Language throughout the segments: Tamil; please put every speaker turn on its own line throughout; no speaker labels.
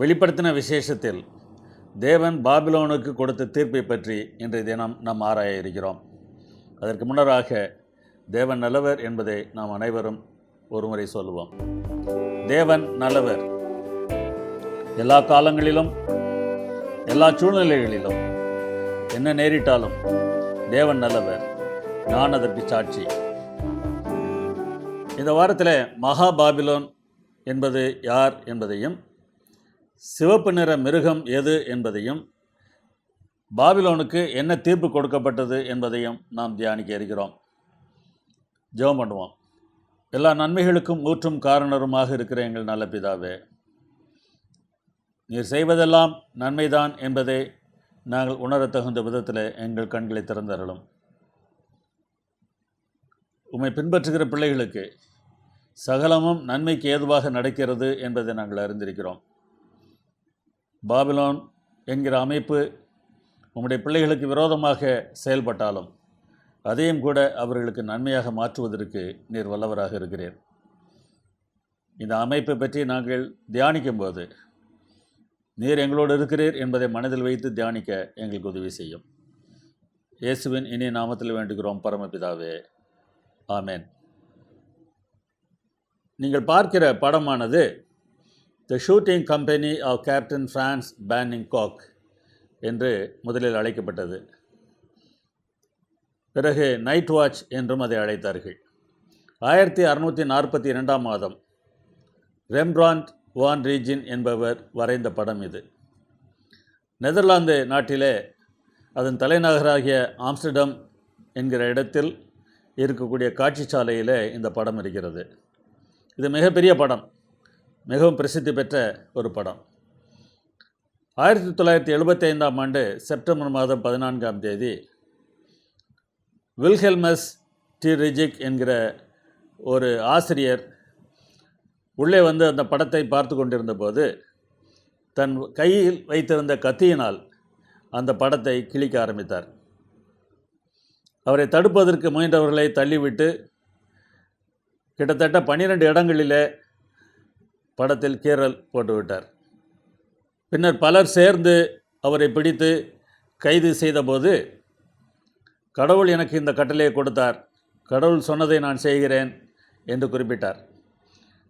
வெளிப்படுத்தின விசேஷத்தில் தேவன் பாபிலோனுக்கு கொடுத்த தீர்ப்பை பற்றி இன்றைய தினம் நாம் ஆராய இருக்கிறோம். அதற்கு முன்னராக தேவன் நல்லவர் என்பதை நாம் அனைவரும் ஒருமுறை சொல்லுவோம். தேவன் நல்லவர். எல்லா காலங்களிலும் எல்லா சூழ்நிலைகளிலும் என்ன நேரிட்டாலும் தேவன் நல்லவர். நான் அதற்கு சாட்சி. இந்த வாரத்தில் மகா பாபிலோன் என்பது யார் என்பதையும், சிவப்பு நிற மிருகம் எது என்பதையும், பாபிலோனுக்கு என்ன தீர்ப்பு கொடுக்கப்பட்டது என்பதையும் நாம் தியானிக்க இருக்கிறோம். ஜெபம் பண்ணுவோம். எல்லா நன்மைகளுக்கும் ஊற்றும் காரணருமாக இருக்கிற எங்கள் நல்ல பிதாவே, நீர் செய்வதெல்லாம் நன்மைதான் என்பதை நாங்கள் உணரத் தகுந்த விதத்தில் எங்கள் கண்களை திறந்தருளும். உம்மை பின்பற்றுகிற பிள்ளைகளுக்கு சகலமும் நன்மைக்கு ஏதுவாக நடக்கிறது என்பதை நாங்கள் அறிந்திருக்கிறோம். பாபிலோன் என்கிற அமைப்பு உம்முடைய பிள்ளைகளுக்கு விரோதமாக செயல்பட்டாலும் அதையும் கூட அவர்களுக்கு நன்மையாக மாற்றுவதற்கு நீர் வல்லவராக இருக்கிறீர். இந்த அமைப்பை பற்றி நாங்கள் தியானிக்கும்போது நீர் எங்களோடு இருக்கிறீர் என்பதை மனதில் வைத்து தியானிக்க எங்களுக்கு உதவி செய்யும். இயேசுவின் இனிய நாமத்தில் வேண்டுகிறோம் பரமபிதாவே, ஆமேன். நீங்கள் பார்க்கிற படமானது the shooting company of Captain Frans Banninck Cocq என்று முதலில் அழைக்கப்பட்டது. பிறகு நைட் வாட்ச் என்றும் அதை அழைத்தார்கள். 1642 ரெம்பிராண்ட் வான் ரீஜின் என்பவர் வரைந்த படம் இது. நெதர்லாந்து நாட்டிலே அதன் தலைநகராகிய ஆம்ஸ்டர்டம் என்கிற இடத்தில் இருக்கக்கூடிய காட்சி சாலையில் இந்த படம் இருக்கிறது. இது மிகப்பெரிய படம், மிகவும் பிரசித்தி பெற்ற ஒரு படம். 1975 செப்டம்பர் மாதம் 14 வில்ஹெல்மஸ் டி ரிஜிக் என்கிற ஒரு ஆசிரியர் உள்ளே வந்து அந்த படத்தை பார்த்து கொண்டிருந்த போது தன் கையில் வைத்திருந்த கத்தியினால் அந்த படத்தை கிழிக்க ஆரம்பித்தார். அவரை தடுப்பதற்கு முயன்றவர்களை தள்ளிவிட்டு கிட்டத்தட்ட 12 இடங்களிலே படத்தில் கீறல் போட்டுவிட்டார். பின்னர் பலர் சேர்ந்து அவரை பிடித்து கைது செய்தபோது, கடவுள் எனக்கு இந்த கட்டளையை கொடுத்தார், கடவுள் சொன்னதை நான் செய்கிறேன் என்று குறிப்பிட்டார்.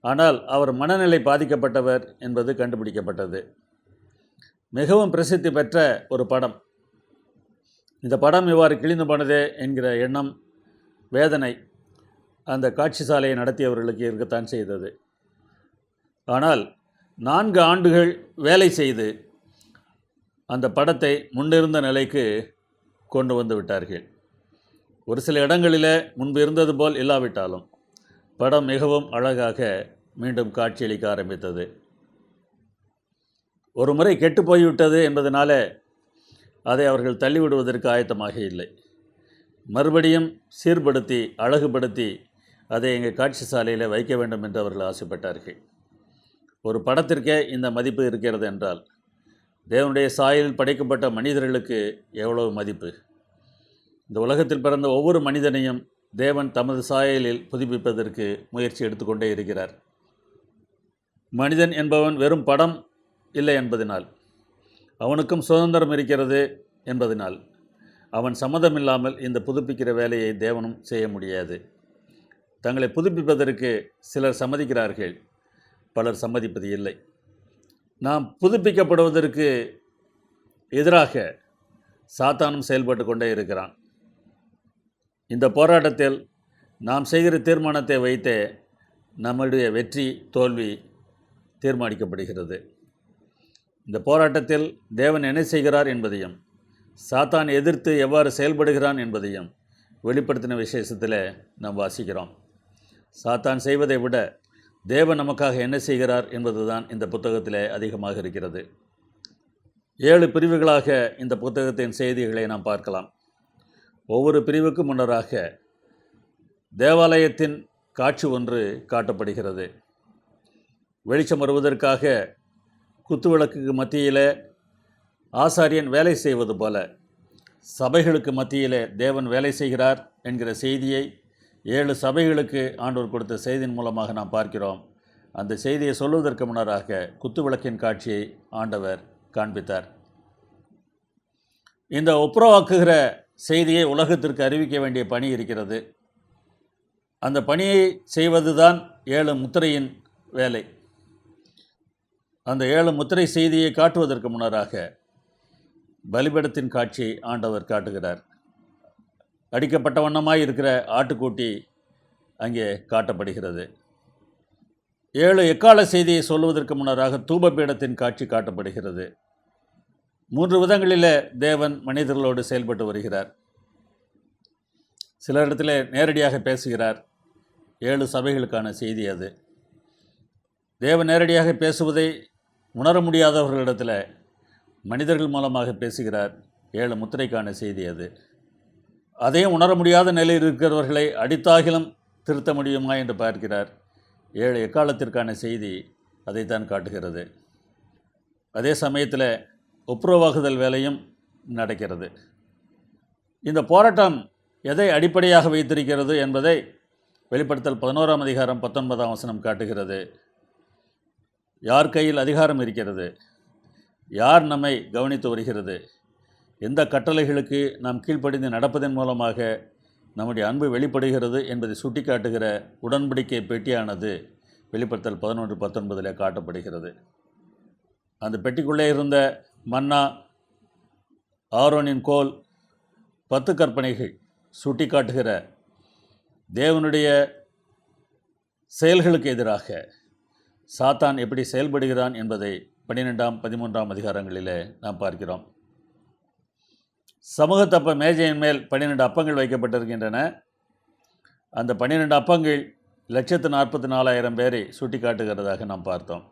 ஆனால் அவர் மனநிலை பாதிக்கப்பட்டவர் என்பது கண்டுபிடிக்கப்பட்டது. மிகவும் பிரசித்தி பெற்ற ஒரு படம். இந்த படம் இவ்வாறு கிழிந்து போனதே என்கிற எண்ணம், வேதனை அந்த காட்சி சாலையை நடத்தியவர்களுக்கு இருக்கத்தான் செய்தது. ஆனால் 4 ஆண்டுகள் வேலை செய்து அந்த படத்தை முன்னிருந்த நிலைக்கு கொண்டு வந்து விட்டார்கள். ஒரு சில இடங்களில் முன்பு இருந்தது போல் இல்லாவிட்டாலும் படம் மிகவும் அழகாக மீண்டும் காட்சியளிக்க ஆரம்பித்தது. ஒரு முறை கெட்டு போய்விட்டது என்பதனால அதை அவர்கள் தள்ளிவிடுவதற்கு ஆயத்தமாக இல்லை. மறுபடியும் சீர்படுத்தி அழகுபடுத்தி அதை எங்கள் காட்சி சாலையில் வைக்க வேண்டும் என்று அவர்கள் ஆசைப்பட்டார்கள். ஒரு படத்திற்கே இந்த மதிப்பு இருக்கிறது என்றால் தேவனுடைய சாயலில் படைக்கப்பட்ட மனிதர்களுக்கு எவ்வளவு மதிப்பு! இந்த உலகத்தில் பிறந்த ஒவ்வொரு மனிதனையும் தேவன் தமது சாயலில் புதுப்பிப்பதற்கு முயற்சி எடுத்துக்கொண்டே இருக்கிறார். மனிதன் என்பவன் வெறும் படம் இல்லை என்பதனால், அவனுக்கும் சுதந்திரம் இருக்கிறது என்பதனால், அவன் சம்மதமில்லாமல் இந்த புதுப்பிக்கிற வேலையை தேவனும் செய்ய முடியாது. தங்களை புதுப்பிப்பதற்கு சிலர் சம்மதிக்கிறார்கள், பலர் சம்மதிப்பது இல்லை. நாம் புதுப்பிக்கப்படுவதற்கு எதிராக சாத்தானும் செயல்பட்டு கொண்டே இருக்கிறான். இந்த போராட்டத்தில் நாம் செய்கிற தீர்மானத்தை வைத்தே நம்முடைய வெற்றி தோல்வி தீர்மானிக்கப்படுகிறது. இந்த போராட்டத்தில் தேவன் என்ன செய்கிறார் என்பதையும், சாத்தான் எதிர்த்து எவ்வாறு செயல்படுகிறான் என்பதையும் வெளிப்படுத்தின விசேஷத்தில் நாம் வாசிக்கிறோம். சாத்தான் செய்வதை விட தேவன் நமக்காக என்ன செய்கிறார் என்பதுதான் இந்த புத்தகத்தில் அதிகமாக இருக்கிறது. 7 பிரிவுகளாக இந்த புத்தகத்தின் செய்திகளை நாம் பார்க்கலாம். ஒவ்வொரு பிரிவுக்கு முன்னராக தேவாலயத்தின் காட்சி ஒன்று காட்டப்படுகிறது. வெளிச்சம் வருவதற்காக குத்துவிளக்குக்கு மத்தியில் ஆசாரியன் வேலை செய்வது போல சபைகளுக்கு மத்தியிலே தேவன் வேலை செய்கிறார் என்கிற செய்தியை 7 சபைகளுக்கு ஆண்டவர் கொடுத்த செய்தியின் மூலமாக நாம் பார்க்கிறோம். அந்த செய்தியை சொல்வதற்கு முன்னராக குத்துவிளக்கின் காட்சியை ஆண்டவர் காண்பித்தார். இந்த ஒப்புரவாக்குகிற செய்தியை உலகத்திற்கு அறிவிக்க வேண்டிய பணி இருக்கிறது. அந்த பணியை செய்வதுதான் 7 முத்திரையின் வேலை. அந்த 7 முத்திரை செய்தியை காட்டுவதற்கு முன்னராக பலிபீடத்தின் காட்சியை ஆண்டவர் காட்டுகிறார். அடிக்கப்பட்ட வண்ணமாய் இருக்கிற ஆட்டுக்குட்டி அங்கே காட்டப்படுகிறது. 7 எக்கால செய்தியை சொல்வதற்கு முன்னராக தூபபீடத்தின் காட்சி காட்டப்படுகிறது. 3 விதங்களிலே தேவன் மனிதர்களோடு செயல்பட்டு வருகிறார். சில இடத்துல நேரடியாக பேசுகிறார். 7 சபைகளுக்கான செய்தி அது. தேவன் நேரடியாக பேசுவதை உணர முடியாதவர்களிடத்தில் மனிதர்கள் மூலமாக பேசுகிறார். 7 முத்திரைக்கான செய்தி அது. அதையும் உணர முடியாத நிலையில் இருக்கிறவர்களை அடித்தாகிலும் திருத்த முடியுமா என்று பார்க்கிறார். 7 எக்காலத்திற்கான செய்தி அதைத்தான் காட்டுகிறது. அதே சமயத்தில் ஒப்புரவாகுதல் வேலையும் நடக்கிறது. இந்த போராட்டம் எதை அடிப்படையாக வைத்திருக்கிறது என்பதை வெளிப்படுத்தல் 11ஆம் அதிகாரம் 19ஆம் வசனம் காட்டுகிறது. யார் கையில் அதிகாரம் இருக்கிறது? யார் நம்மை கவனித்து வருகிறது? எந்த கட்டளைகளுக்கு நாம் கீழ்ப்படிந்து நடப்பதன் மூலமாக நம்முடைய அன்பு வெளிப்படுகிறது என்பதை சுட்டிக்காட்டுகிற உடன்படிக்கை பெட்டியானது வெளிப்படுத்தல் 11:19 காட்டப்படுகிறது. அந்த பெட்டிக்குள்ளே இருந்த மன்னா, ஆரோனின் கோல், 10 கற்பனைகள் சுட்டிக்காட்டுகிற தேவனுடைய செயல்களுக்கு எதிராக சாத்தான் எப்படி செயல்படுகிறான் என்பதை 12ஆம் 13ஆம் அதிகாரங்களிலே நாம் பார்க்கிறோம். சமூகத்தப்ப மேஜையின் மேல் 12 அப்பங்கள் வைக்கப்பட்டிருக்கின்றன. அந்த 12 அப்பங்கள் 144,000 பேரை சுட்டி காட்டுகிறதாக நாம் பார்த்தோம்.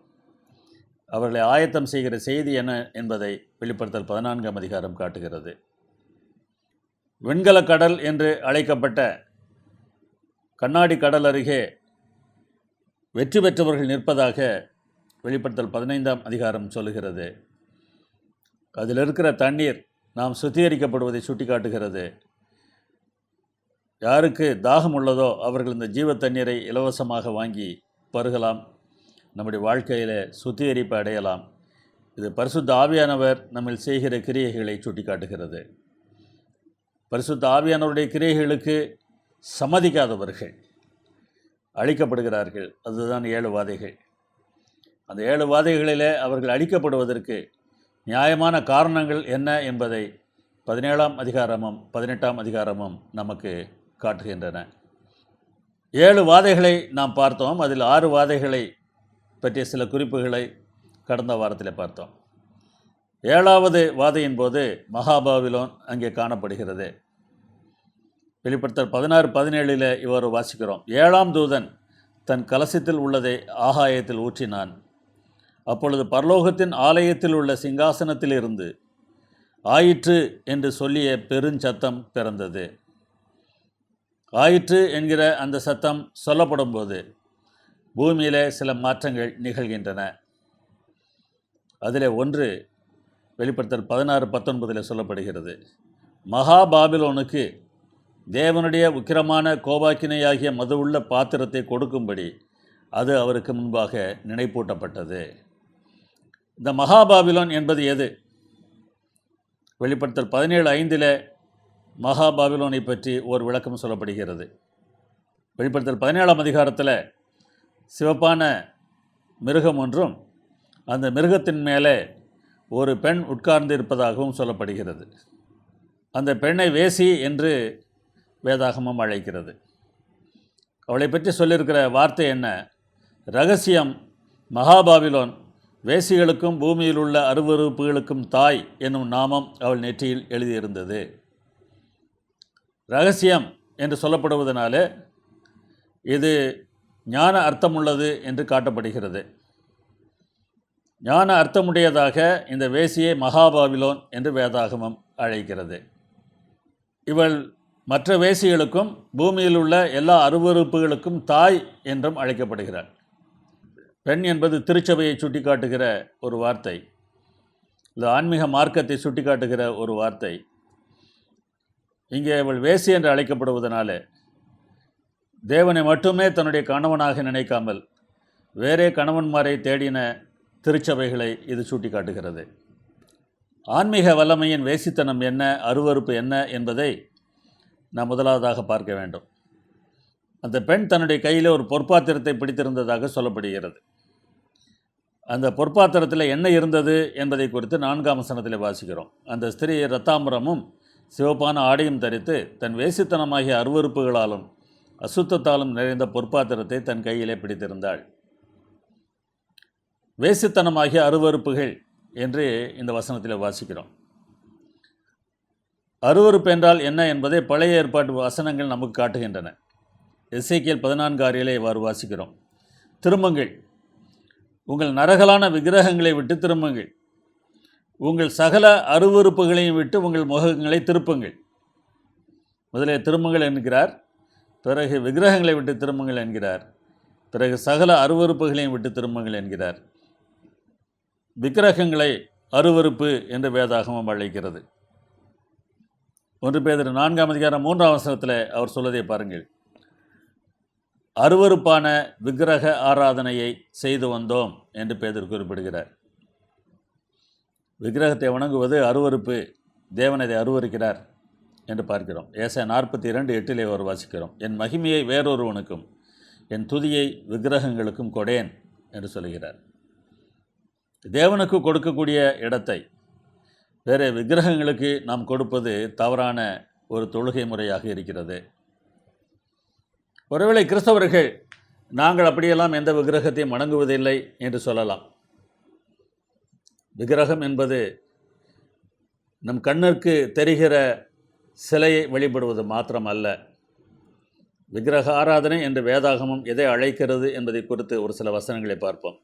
அவர்களை ஆயத்தம் செய்கிற செய்தி என்ன என்பதை வெளிப்படுத்தல் 14ஆம் அதிகாரம் காட்டுகிறது. வெண்கல கடல் என்று அழைக்கப்பட்ட கண்ணாடி கடல் அருகே வெற்றி பெற்றவர்கள் நிற்பதாக வெளிப்படுத்தல் 15ஆம் அதிகாரம் சொல்லுகிறது. அதில் இருக்கிற தண்ணீர் நாம் சுத்திகரிக்கப்படுவதை சுட்டி காட்டுகிறது. யாருக்கு தாகம் உள்ளதோ அவர்கள் இந்த ஜீவ தண்ணீரை இலவசமாக வாங்கி பருகலாம். நம்முடைய வாழ்க்கையில் சுத்திகரிப்பு அடையலாம். இது பரிசுத்த ஆவியானவர் நம்ம செய்கிற கிரியைகளை சுட்டி காட்டுகிறது. பரிசுத்த ஆவியானவருடைய கிரியைகளுக்கு சம்மதிக்காதவர்கள் அழிக்கப்படுகிறார்கள். அதுதான் 7 வாதைகள். அந்த 7 வாதைகளிலே அவர்கள் அழிக்கப்படுவதற்கு நியாயமான காரணங்கள் என்ன என்பதை 17ஆம் அதிகாரமும் 18ஆம் அதிகாரமும் நமக்கு காட்டுகின்றன. 7 வாதைகளை நாம் பார்த்தோம். அதில் 6 வாதைகளை பற்றிய சில குறிப்புகளை கடந்த வாரத்தில் பார்த்தோம். 7வது வாதையின் போது மகாபாபிலோன் அங்கே காணப்படுகிறது. வெளிப்படுத்தல் 16:17 இவ்வாறு வாசிக்கிறோம். 7ஆம் தூதன் தன் கலசத்தில் உள்ளதை ஆகாயத்தில் ஊற்றினான். அப்பொழுது பரலோகத்தின் ஆலயத்தில் உள்ள சிங்காசனத்திலிருந்து ஆயிற்று என்று சொல்லிய பெருஞ்சத்தம் பிறந்தது. ஆயிற்று என்கிற அந்த சத்தம் சொல்லப்படும் போது பூமியிலே சில மாற்றங்கள் நிகழ்கின்றன. அதில் ஒன்று வெளிப்படுத்தல் 16:19 சொல்லப்படுகிறது. மகாபாபிலோனுக்கு தேவனுடைய உக்கிரமான கோபாக்கினையாகிய மதுவுள்ள பாத்திரத்தை கொடுக்கும்படி அது அவருக்கு முன்பாக நினைப்பூட்டப்பட்டது. இந்த மகாபாபிலோன் என்பது எது? வெளிப்படுத்தல் 17:5 மகாபாபிலோனை பற்றி ஒரு விளக்கம் சொல்லப்படுகிறது. வெளிப்படுத்தல் 17ஆம் அதிகாரத்தில் சிவப்பான மிருகம் ஒன்றும் அந்த மிருகத்தின் மேலே ஒரு பெண் உட்கார்ந்து இருப்பதாகவும் சொல்லப்படுகிறது. அந்த பெண்ணை வேசி என்று வேதாகமம் அழைக்கிறது. அவளை பற்றி சொல்லியிருக்கிற வார்த்தை என்ன? ரகசியம், மகாபாபிலோன் வேசிகளுக்கும் பூமியில் உள்ள அருவருப்புகளுக்கும் தாய் என்னும் நாமம் அவள் நெற்றியில் எழுதியிருந்தது. ரகசியம் என்று சொல்லப்படுவதனாலே இது ஞான அர்த்தமுள்ளது என்று காட்டப்படுகிறது. ஞான அர்த்தமுடையதாக இந்த வேசியை மகாபாபிலோன் என்று வேதாகமம் அழைக்கிறது. இவள் மற்ற வேசிகளுக்கும் பூமியில் உள்ள எல்லா அருவருப்புகளுக்கும் தாய் என்றும் அழைக்கப்படுகிறாள். பெண் என்பது திருச்சபையை சுட்டி காட்டுகிற ஒரு வார்த்தை. இந்த ஆன்மீக மார்க்கத்தை சுட்டி காட்டுகிற ஒரு வார்த்தை. இங்கே இவள் வேசி என்று அழைக்கப்படுவதனால தேவனை மட்டுமே தன்னுடைய கணவனாக நினைக்காமல் வேறே கணவன்மாரை தேடின திருச்சபைகளை இது சுட்டிக்காட்டுகிறது. ஆன்மீக வல்லமையின் வேசித்தனம் என்ன, அருவருப்பு என்ன என்பதை நாம் முதலாவதாக பார்க்க வேண்டும். அந்த பெண் தன்னுடைய கையில் ஒரு பொற்பாத்திரத்தை பிடித்திருந்ததாக சொல்லப்படுகிறது. அந்த பொற்பாத்திரத்தில் என்ன இருந்தது என்பதை குறித்து 4ஆம் வசனத்தில் வாசிக்கிறோம். அந்த ஸ்திரீ இரத்தாம்பரமும் சிவப்பான ஆடையும் தரித்து தன் வேசித்தனமாகிய அருவருப்புகளாலும் அசுத்தத்தாலும் நிறைந்த பொற்பாத்திரத்தை தன் கையிலே பிடித்திருந்தாள். வேசித்தனமாகிய அருவருப்புகள் என்று இந்த வசனத்தில் வாசிக்கிறோம். அருவருப்பு என்றால் என்ன என்பதை பழைய ஏற்பாட்டு வசனங்கள் நமக்கு காட்டுகின்றன. எசேக்கியேல் 14:6 இவ்வாறு வாசிக்கிறோம். திரும்புங்கள், உங்கள் நரகலான விக்கிரகங்களை விட்டு திரும்புங்கள், உங்கள் சகல அருவருப்புகளையும் விட்டு உங்கள் முகங்களை திருப்புங்கள். முதலில் திரும்புங்கள் என்கிறார், பிறகு விக்கிரகங்களை விட்டு திரும்புங்கள் என்கிறார், பிறகு சகல அருவருப்புகளையும் விட்டு திரும்புங்கள் என்கிறார். விக்கிரகங்களை அருவருப்பு என்று வேதாகமம் அழைக்கிறது. 1 பேதுரு 4:3 அவர் சொல்வதை பாருங்கள். அருவருப்பான விக்கிரக ஆராதனையை செய்து வந்தோம் என்று பேதுரு குறிப்பிடுகிறார். விக்கிரகத்தை வணங்குவது அருவருப்பு, தேவன் அதை அருவருக்கிறார் என்று பார்க்கிறோம். ஏசாயா 42:8 அவர் வாசிக்கிறோம். என் மகிமையை வேறொருவனுக்கும் என் துதியை விக்கிரகங்களுக்கும் கொடேன் என்று சொல்கிறார். தேவனுக்கு கொடுக்கக்கூடிய இடத்தை வேறு விக்கிரகங்களுக்கு நாம் கொடுப்பது தவறான ஒரு தொழுகை முறையாக இருக்கிறது. ஒருவேளை கிறிஸ்தவர்கள் நாங்கள் அப்படியெல்லாம் எந்த விக்கிரகத்தையும் வணங்குவதில்லை என்று சொல்லலாம். விக்கிரகம் என்பது நம் கண்ணிற்கு தெரிகிற சிலையை வழிபடுவது மாத்திரம் அல்ல. விக்கிரக ஆராதனை என்று வேதாகமம் எதை அழைக்கிறது என்பதை குறித்து ஒரு சில வசனங்களை பார்ப்போம்.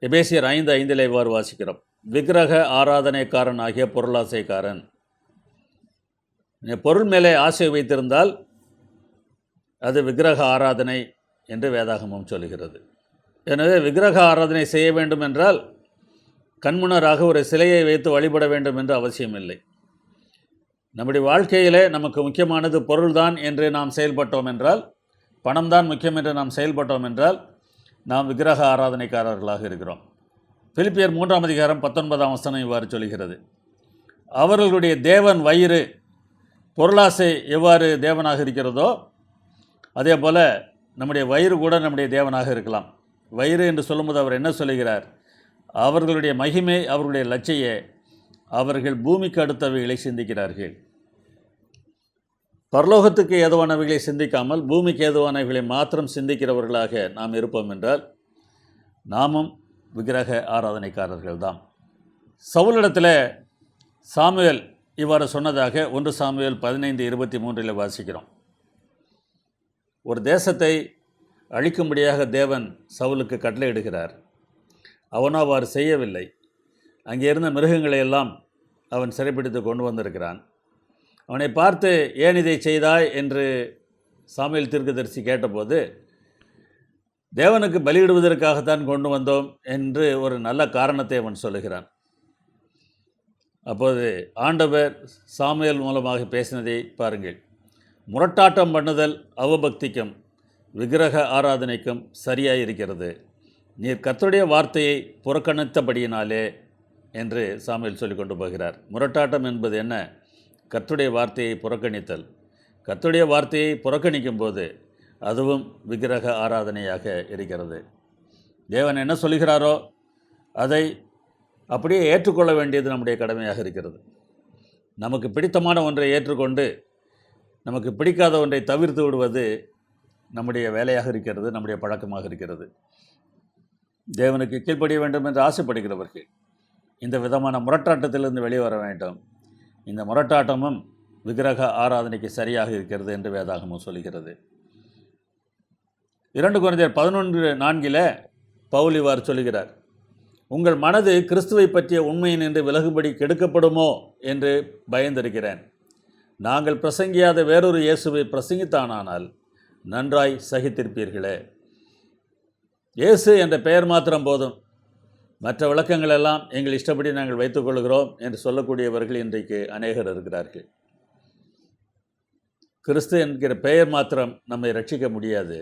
எபேசியர் 5:5 இவ்வாறு வாசிக்கிறோம். விக்கிரக ஆராதனைக்காரன் ஆகிய பொருளாசைக்காரன். பொருள் மேலே ஆசை வைத்திருந்தால் அது விக்கிரக ஆராதனை என்று வேதாகமம் சொல்கிறது. எனவே விக்கிரக ஆராதனை செய்ய வேண்டும் என்றால் கண்முன்னராக ஒரு சிலையை வைத்து வழிபட வேண்டும் என்று அவசியமில்லை. நம்முடைய வாழ்க்கையிலே நமக்கு முக்கியமானது பொருள்தான் என்று நாம் செயல்பட்டோம் என்றால், பணம்தான் முக்கியம் என்று நாம் செயல்பட்டோம் என்றால் நாம் விக்கிரக ஆராதனைக்காரர்களாக இருக்கிறோம். பிலிப்பியர் 3:19 இவ்வாறு சொல்கிறது. அவர்களுடைய தேவன் வயிறு, பொருளாசை எவ்வாறு தேவனாக இருக்கிறதோ அதே போல் நம்முடைய வயிறு கூட நம்முடைய தேவனாக இருக்கலாம். வயிறு என்று சொல்லும்போது அவர் என்ன சொல்லுகிறார்? அவர்களுடைய மகிமை, அவர்களுடைய லட்சிய, அவர்கள் பூமிக்கு அடுத்தவைகளை சிந்திக்கிறார்கள். பரலோகத்துக்கு ஏதுவானவைகளை சிந்திக்காமல் பூமிக்கு ஏதுவானவைகளை மாத்திரம் சிந்திக்கிறவர்களாக நாம் இருப்போம் என்றால் நாமும் விக்கிரக ஆராதனைக்காரர்கள் தான். சவுலிடத்தில் சாமுவேல் இவ்வாறு சொன்னதாக 1 சாமுவேல் 15:23 வாசிக்கிறோம். ஒரு தேசத்தை அழிக்கும்படியாக தேவன் சவுலுக்கு கட்டளையிடுகிறார். அவனோ அவ்வாறு செய்யவில்லை. அங்கே இருந்த மிருகங்களை எல்லாம் அவன் சிறைப்பிடித்து கொண்டு வந்திருக்கிறான். அவனை பார்த்து ஏன் இதை செய்தாய் என்று சாமுவேல் தீர்க்கதரிசி கேட்டபோது, தேவனுக்கு பலியிடுவதற்காகத்தான் கொண்டு வந்தோம் என்று ஒரு நல்ல காரணத்தை அவன் சொல்லுகிறான். அப்போது ஆண்டவர் சாமுவேல் மூலமாக பேசினதை பாருங்கள். முரட்டாட்டம் பண்ணுதல் அவபக்திக்கும் விக்கிரக ஆராதனைக்கும் சரியாக இருக்கிறது. நீர் கர்த்தருடைய வார்த்தையை புறக்கணித்தபடியினாலே என்று சாமுவேல் சொல்லி கொண்டு போகிறார். முரட்டாட்டம் என்பது என்ன? கர்த்தருடைய வார்த்தையை புறக்கணித்தல். கர்த்தருடைய வார்த்தையை புறக்கணிக்கும் போது அதுவும் விக்கிரக ஆராதனையாக இருக்கிறது. தேவன் என்ன சொல்கிறாரோ அதை அப்படியே ஏற்றுக்கொள்ள வேண்டியது நம்முடைய கடமையாக இருக்கிறது. நமக்கு பிடித்தமான ஒன்றை ஏற்றுக்கொண்டு நமக்கு பிடிக்காத ஒன்றை தவிர்த்து விடுவது நம்முடைய வேலையாக இருக்கிறது, நம்முடைய பழக்கமாக இருக்கிறது. தேவனுக்கு கீழ்ப்படிய வேண்டும் என்று ஆசைப்படுகிறவர்கள் இந்த விதமான முரட்டாட்டத்திலிருந்து வெளிவர வேண்டும். இந்த முரட்டாட்டமும் விக்கிரக ஆராதனைக்கு சரியாக இருக்கிறது என்று வேதாகமம் சொல்கிறது. 2 கொரிந்தியர் 11:4 பவுல் இவ்வாறு சொல்கிறார். உங்கள் மனது கிறிஸ்துவை பற்றிய உண்மையின் என்று விலகுபடி கெடுக்கப்படுமோ என்று பயந்திருக்கிறேன். நாங்கள் பிரசங்கியாத வேறொரு இயேசுவை பிரசங்கித்தானால் நன்றாய் சகித்திருப்பீர்களே. இயேசு என்ற பெயர் மாத்திரம் போதும், மற்ற விளக்கங்கள் எல்லாம் எங்கள் இஷ்டப்படி நாங்கள் வைத்துக்கொள்கிறோம் என்று சொல்லக்கூடியவர்கள் இன்றைக்கு அநேகர் இருக்கிறார்கள். கிறிஸ்து என்கிற பெயர் மாத்திரம் நம்மை ரட்சிக்க முடியாது.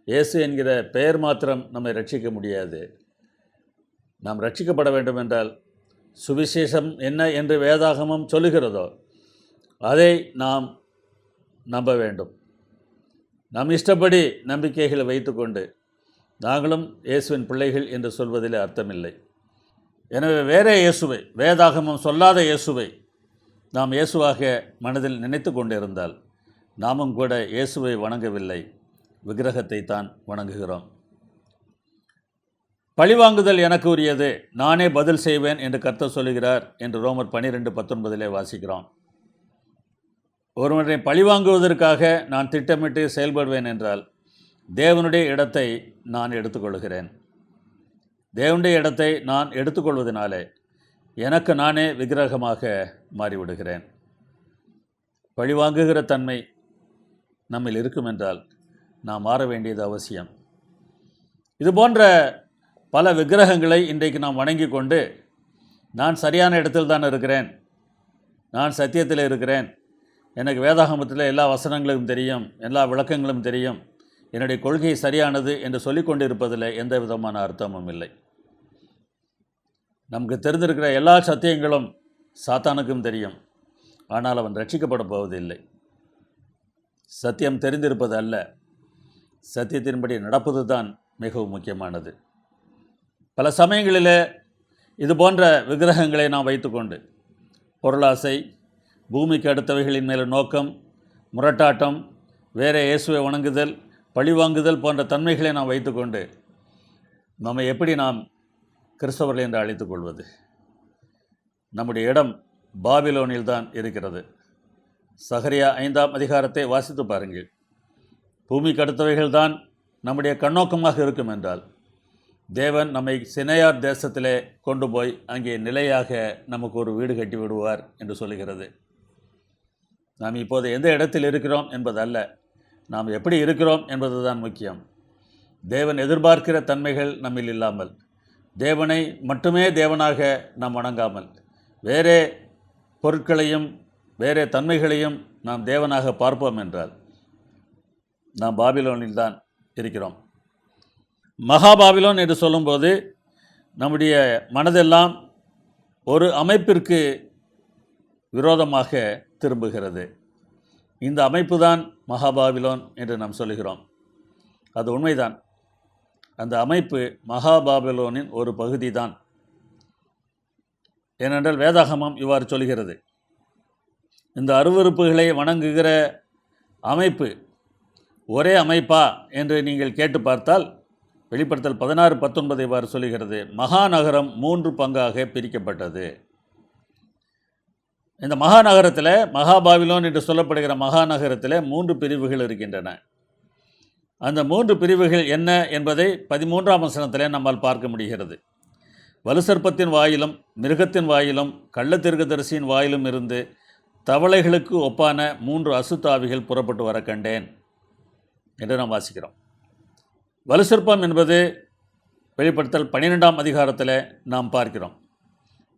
இயேசு என்கிற பெயர் மாத்திரம் நம்மை ரட்சிக்க முடியாது. நாம் ரட்சிக்கப்பட வேண்டும் என்றால் சுவிசேஷம் என்ன என்று வேதாகமம் சொல்லுகிறதோ அதை நாம் நம்ப வேண்டும். நம் இஷ்டப்படி நம்பிக்கைகளை வைத்துக்கொண்டு நாங்களும் இயேசுவின் பிள்ளைகள் என்று சொல்வதில் அர்த்தமில்லை. எனவே வேறே இயேசுவை, வேதாகமம் சொல்லாத இயேசுவை நாம் இயேசுவாக மனதில் நினைத்து கொண்டிருந்தால் நாமும் கூட இயேசுவை வணங்கவில்லை, விக்கிரகத்தை தான் வணங்குகிறோம். பழிவாங்குதல் எனக்கு உரியது, நானே பதில் செய்வேன் என்று கர்த்தர் சொல்லுகிறார் என்று ரோமர் 12:19 வாசிக்கிறோம். ஒருவனை பழிவாங்குவதற்காக நான் திட்டமிட்டு செயல்படுவேன் என்றால் தேவனுடைய இடத்தை நான் எடுத்துக்கொள்கிறேன். தேவனுடைய இடத்தை நான் எடுத்துக்கொள்வதனாலே எனக்கு நானே விக்கிரகமாக மாறிவிடுகிறேன். பழிவாங்குகிற தன்மை நம்மில் இருக்கும் என்றால் நாம் மாற வேண்டியது அவசியம். இது போன்ற பல விக்கிரகங்களை இன்றைக்கு நாம் வணங்கி கொண்டு நான் சரியான இடத்தில் தான் இருக்கிறேன், நான் சத்தியத்தில் இருக்கிறேன், எனக்கு வேதாகமத்தில் எல்லா வசனங்களும் தெரியும், எல்லா விளக்கங்களும் தெரியும், என்னுடைய கொள்கை சரியானது என்று சொல்லிக்கொண்டு இருப்பதில் எந்த விதமான அர்த்தமும் இல்லை. நமக்கு தெரிந்திருக்கிற எல்லா சத்தியங்களும் சாத்தானுக்கும் தெரியும், ஆனால் அவன் ரட்சிக்கப்பட போவதில்லை. சத்தியம் தெரிந்திருப்பது அல்ல, சத்தியத்தின்படி நடப்பது தான் மிகவும் முக்கியமானது. பல சமயங்களில் இது போன்ற விக்கிரகங்களை நாம் வைத்துக்கொண்டு பொருளாசை, பூமிக்கு அடுத்தவைகளின் மேல் நோக்கம், முரட்டாட்டம், வேறே இயேசுவை வணங்குதல், பழிவாங்குதல் போன்ற தன்மைகளை நாம் வைத்துக்கொண்டு நம்மை எப்படி நாம் கிறிஸ்தவர்கள் என்று அழைத்துக் கொள்வது? நம்முடைய இடம் பாபிலோனில் தான் இருக்கிறது. சகரியா 5ஆம் அதிகாரத்தை வாசித்து பாருங்கள். பூமிக்கு அடுத்தவைகள் தான் நம்முடைய கண்ணோக்கமாக இருக்கும் என்றால் தேவன் நம்மை சினையார் தேசத்திலே கொண்டு போய் அங்கே நிலையாக நமக்கு ஒரு வீடு கட்டி விடுவார் என்று சொல்லுகிறது. நாம் இப்போது எந்த இடத்தில் இருக்கிறோம் என்பதல்ல, நாம் எப்படி இருக்கிறோம் என்பது தான் முக்கியம். தேவன் எதிர்பார்க்கிற தன்மைகள் நம்மில் இல்லாமல், தேவனை மட்டுமே தேவனாக நாம் வணங்காமல், வேறே பொருட்களையும் வேறே தன்மைகளையும் நாம் தேவனாக பார்ப்போம் என்றால் நாம் பாபிலோனில் தான் இருக்கிறோம். மகாபாபிலோன் என்று சொல்லும்போது நம்முடைய மனதெல்லாம் ஒரு அமைப்பிற்கு விரோதமாக திரும்புகிறது. இந்த அமைப்பு தான் மகாபாபிலோன் என்று நாம் சொல்லுகிறோம். அது உண்மைதான். அந்த அமைப்பு மகாபாபிலோனின் ஒரு பகுதி தான். ஏனென்றால் வேதாகமம் இவ்வாறு சொல்கிறது. இந்த அருவருப்புகளை வணங்குகிற அமைப்பு ஒரே அமைப்பா என்று நீங்கள் கேட்டு பார்த்தால் வெளிப்படுத்தல் 16:19 இவ்வாறு சொல்கிறது. மகாநகரம் 3 பங்காக பிரிக்கப்பட்டது. இந்த மகாநகரத்தில், மகாபாபிலோன் என்று சொல்லப்படுகிற மகாநகரத்தில் 3 பிரிவுகள் இருக்கின்றன. அந்த 3 பிரிவுகள் என்ன என்பதை 13ஆம் வசனத்தில் நம்மால் பார்க்க முடிகிறது. வலுசர்ப்பத்தின் வாயிலும் மிருகத்தின் வாயிலும் கள்ளத்தீர்க்கதரிசியின் வாயிலும் இருந்து தவளைகளுக்கு ஒப்பான 3 அசுத்தாவிகள் புறப்பட்டு வர கண்டேன் என்று நாம் வாசிக்கிறோம். வலுசர்ப்பம் என்பது வெளிப்படுத்தல் 12ஆம் அதிகாரத்தில் நாம் பார்க்கிறோம்.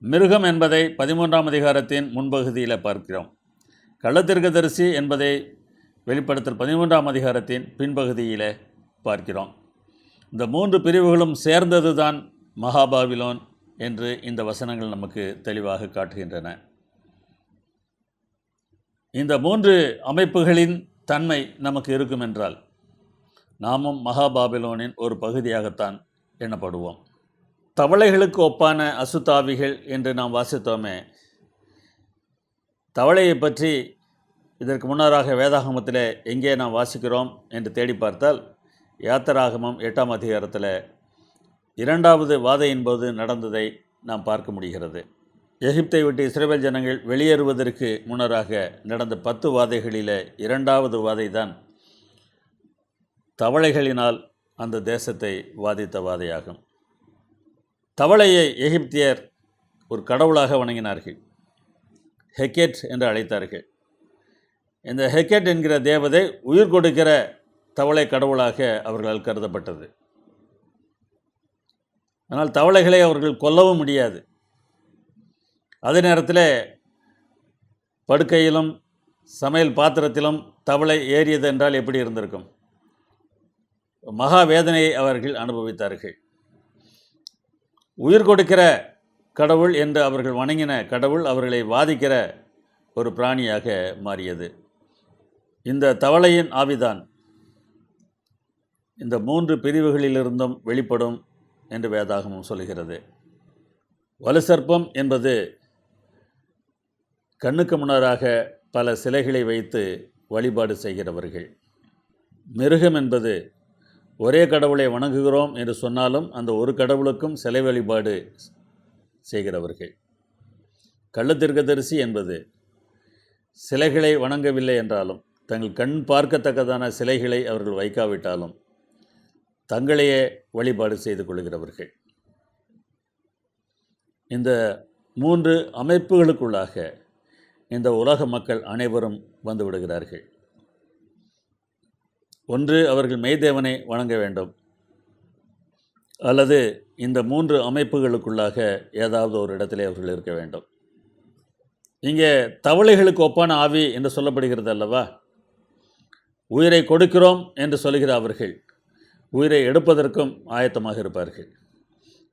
மிருகம் என்பதை 13ஆம் அதிகாரத்தின் முன்பகுதியில் பார்க்கிறோம். கள்ளத்தீர்க்கதரிசி என்பதை வெளிப்படுத்தல் 13ஆம் அதிகாரத்தின் பின்பகுதியில் பார்க்கிறோம். இந்த 3 பிரிவுகளும் சேர்ந்தது தான் மகாபாபிலோன் என்று இந்த வசனங்கள் நமக்கு தெளிவாக காட்டுகின்றன. இந்த 3 அமைப்புகளின் தன்மை நமக்கு இருக்கும் என்றால் நாமும் மகாபாபிலோனின் ஒரு பகுதியாகத்தான் எண்ணப்படுவோம். தவளைகளுக்கு ஒப்பான அசுத்தாவிகள் என்று நாம் வாசித்தோமே, தவளையை பற்றி இதற்கு முன்னராக வேதாகமத்தில் எங்கே நாம் வாசிக்கிறோம் என்று தேடி பார்த்தால் யாத்திராகமம் 8ஆம் அதிகாரத்தில் 2வது வாதையின் போது நடந்ததை நாம் பார்க்க முடிகிறது. எகிப்தை விட்டு இஸ்ரவேல் ஜனங்கள் வெளியேறுவதற்கு முன்னராக நடந்த 10 வாதைகளில் 2வது வாதை தான் தவளைகளினால் அந்த தேசத்தை வாதித்த வாதையாகும். தவளையை எகிப்தியர் ஒரு கடவுளாக வணங்கினார்கள். ஹெக்கெட் என்று அழைத்தார்கள். இந்த ஹெக்கெட் என்கிற தேவதை உயிர் கொடுக்கிற தவளை கடவுளாக அவர்களால் கருதப்பட்டது. ஆனால் தவளைகளை அவர்கள் கொல்லவும் முடியாது. அதே நேரத்தில் படுக்கையிலும் சமையல் பாத்திரத்திலும் தவளை ஏறியது என்றால் எப்படி இருந்திருக்கும்? மகா வேதனையை அவர்கள் அனுபவித்தார்கள். உயிர் கொடுக்கிற கடவுள் என்று அவர்கள் வணங்கின கடவுள் அவர்களை வாதிக்கிற ஒரு பிராணியாக மாறியது. இந்த தவளையின் ஆவிதான் இந்த 3 பிரிவுகளிலிருந்தும் வெளிப்படும் என்று வேதாகமம் சொல்கிறது. வலுசர்ப்பம் என்பது கண்ணுக்கு முன்னராக பல சிலைகளை வைத்து வழிபாடு செய்கிறவர்கள். மிருகம் என்பது ஒரே கடவுளை வணங்குகிறோம் என்று சொன்னாலும் அந்த ஒரு கடவுளுக்கும் சிலை வழிபாடு செய்கிறவர்கள். கள்ளத்தீர்க்கதரிசி என்பது சிலைகளை வணங்கவில்லை என்றாலும், தங்கள் கண் பார்க்கத்தக்கதான சிலைகளை அவர்கள் வைக்காவிட்டாலும் தங்களையே வழிபாடு செய்து கொள்கிறவர்கள். இந்த 3 அமைப்புகளுக்குள்ளாக இந்த உலக மக்கள் அனைவரும் வந்து விடுகிறார்கள். ஒன்று, அவர்கள் மெய்தேவனை வணங்க வேண்டும், அல்லது இந்த 3 அமைப்புகளுக்குள்ளாக ஏதாவது ஒரு இடத்திலே அவர்கள் இருக்க வேண்டும். இங்கே தவளைகளுக்கு ஒப்பான ஆவி என்று சொல்லப்படுகிறது அல்லவா? உயிரை கொடுக்கிறோம் என்று சொல்கிற அவர்கள் உயிரை எடுப்பதற்கும் ஆயத்தமாக இருப்பார்கள்.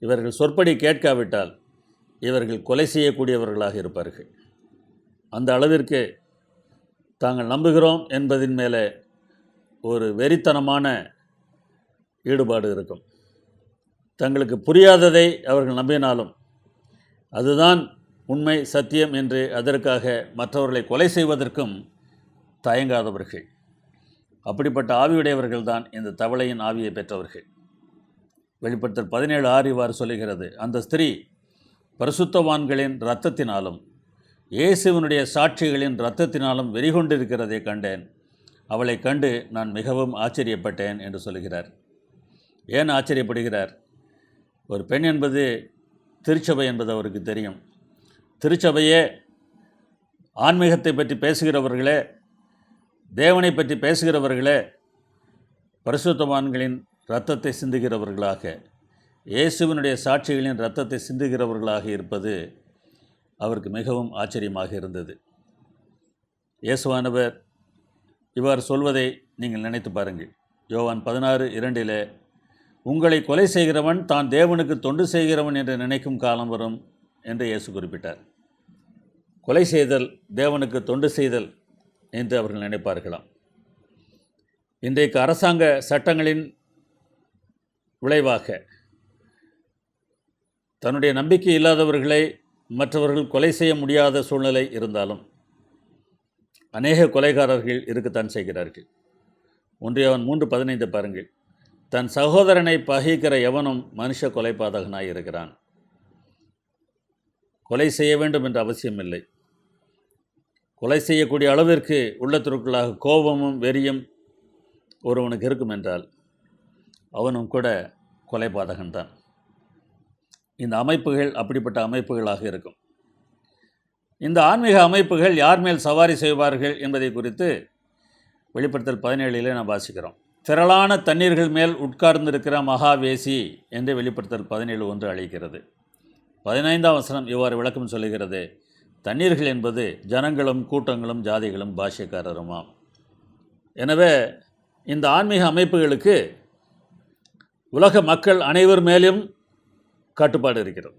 இவர்கள் சொற்படி கேட்காவிட்டால் இவர்கள் கொலை செய்யக்கூடியவர்களாக இருப்பார்கள். அந்த அளவிற்கு தாங்கள் நம்புகிறோம் என்பதின் மேலே ஒரு வெறித்தனமான ஈடுபாடு இருக்கும். தங்களுக்கு புரியாததை அவர்கள் நம்பினாலும் அதுதான் உண்மை, சத்தியம் என்று அதற்காக மற்றவர்களை கொலை செய்வதற்கும் தயங்காதவர்கள். அப்படிப்பட்ட ஆவியுடையவர்கள் தான் இந்த தவளையின் ஆவியை பெற்றவர்கள். வெளிப்படுத்தல் 17:6 இவ்வாறு சொல்லுகிறது, அந்த ஸ்திரீ பரிசுத்தவான்களின் இரத்தத்தினாலும் இயேசுவினுடைய சாட்சிகளின் இரத்தத்தினாலும் வெறிகொண்டிருக்கிறதை கண்டேன். அவளை கண்டு நான் மிகவும் ஆச்சரியப்பட்டேன் என்று சொல்கிறார். ஏன் ஆச்சரியப்படுகிறார்? ஒரு பெண் என்பது திருச்சபை என்பது அவருக்கு தெரியும். திருச்சபையே ஆன்மீகத்தை பற்றி பேசுகிறவர்களே, தேவனை பற்றி பேசுகிறவர்களே பரிசுத்தவான்களின் இரத்தத்தை சிந்துகிறவர்களாக, இயேசுவினுடைய சாட்சிகளின் இரத்தத்தை சிந்துகிறவர்களாக இருப்பது அவருக்கு மிகவும் ஆச்சரியமாக இருந்தது. இயேசுவானவர் இவ்வாறு சொல்வதை நீங்கள் நினைத்து பாருங்கள். யோவான் 16:2 உங்களை கொலை செய்கிறவன் தான் தேவனுக்கு தொண்டு செய்கிறவன் என்று நினைக்கும் காலம் வரும் என்று இயேசு குறிப்பிட்டார். கொலை செய்தல் தேவனுக்கு தொண்டு செய்தல் என்று அவர்கள் நினைப்பார்களாம். இன்றைக்கு அரசாங்க சட்டங்களின் விளைவாக தன்னுடைய நம்பிக்கை இல்லாதவர்களை மற்றவர்கள் கொலை செய்ய முடியாத சூழ்நிலை இருந்தாலும் அநேக கொலைகாரர்கள் இருக்கத்தான் செய்கிறார்கள். 1 யோவான் 3:15 பாருங்கள், தன் சகோதரனை பகைக்கிற எவனும் மனுஷ கொலைபாதகனாய் இருக்கிறான். கொலை செய்ய வேண்டும் என்ற அவசியமில்லை. கொலை செய்யக்கூடிய அளவிற்கு உள்ளத்திற்குள்ளாக கோபமும் வெறியும் ஒருவனுக்கு இருக்கும் என்றால் அவனும் கூட கொலைபாதகன்தான். இந்த அமைப்புகள் அப்படிப்பட்ட அமைப்புகளாக இருக்கும். இந்த ஆன்மீக அமைப்புகள் யார் மேல் சவாரி செய்வார்கள் என்பதை குறித்து வெளிப்படுத்தல் 17 நாம் வாசிக்கிறோம். திரளான தண்ணீர்கள் மேல் உட்கார்ந்திருக்கிற மகாவேசி என்று வெளிப்படுத்தல் 17:1 அழைக்கிறது. 15ஆம் வசனம் இவ்வாறு விளக்கம் சொல்லுகிறது, தண்ணீர்கள் என்பது ஜனங்களும் கூட்டங்களும் ஜாதிகளும் பாஷைக்காரருமாம். எனவே இந்த ஆன்மீக அமைப்புகளுக்கு உலக மக்கள் அனைவர் மேலும் கட்டுப்பாடு இருக்கிறது.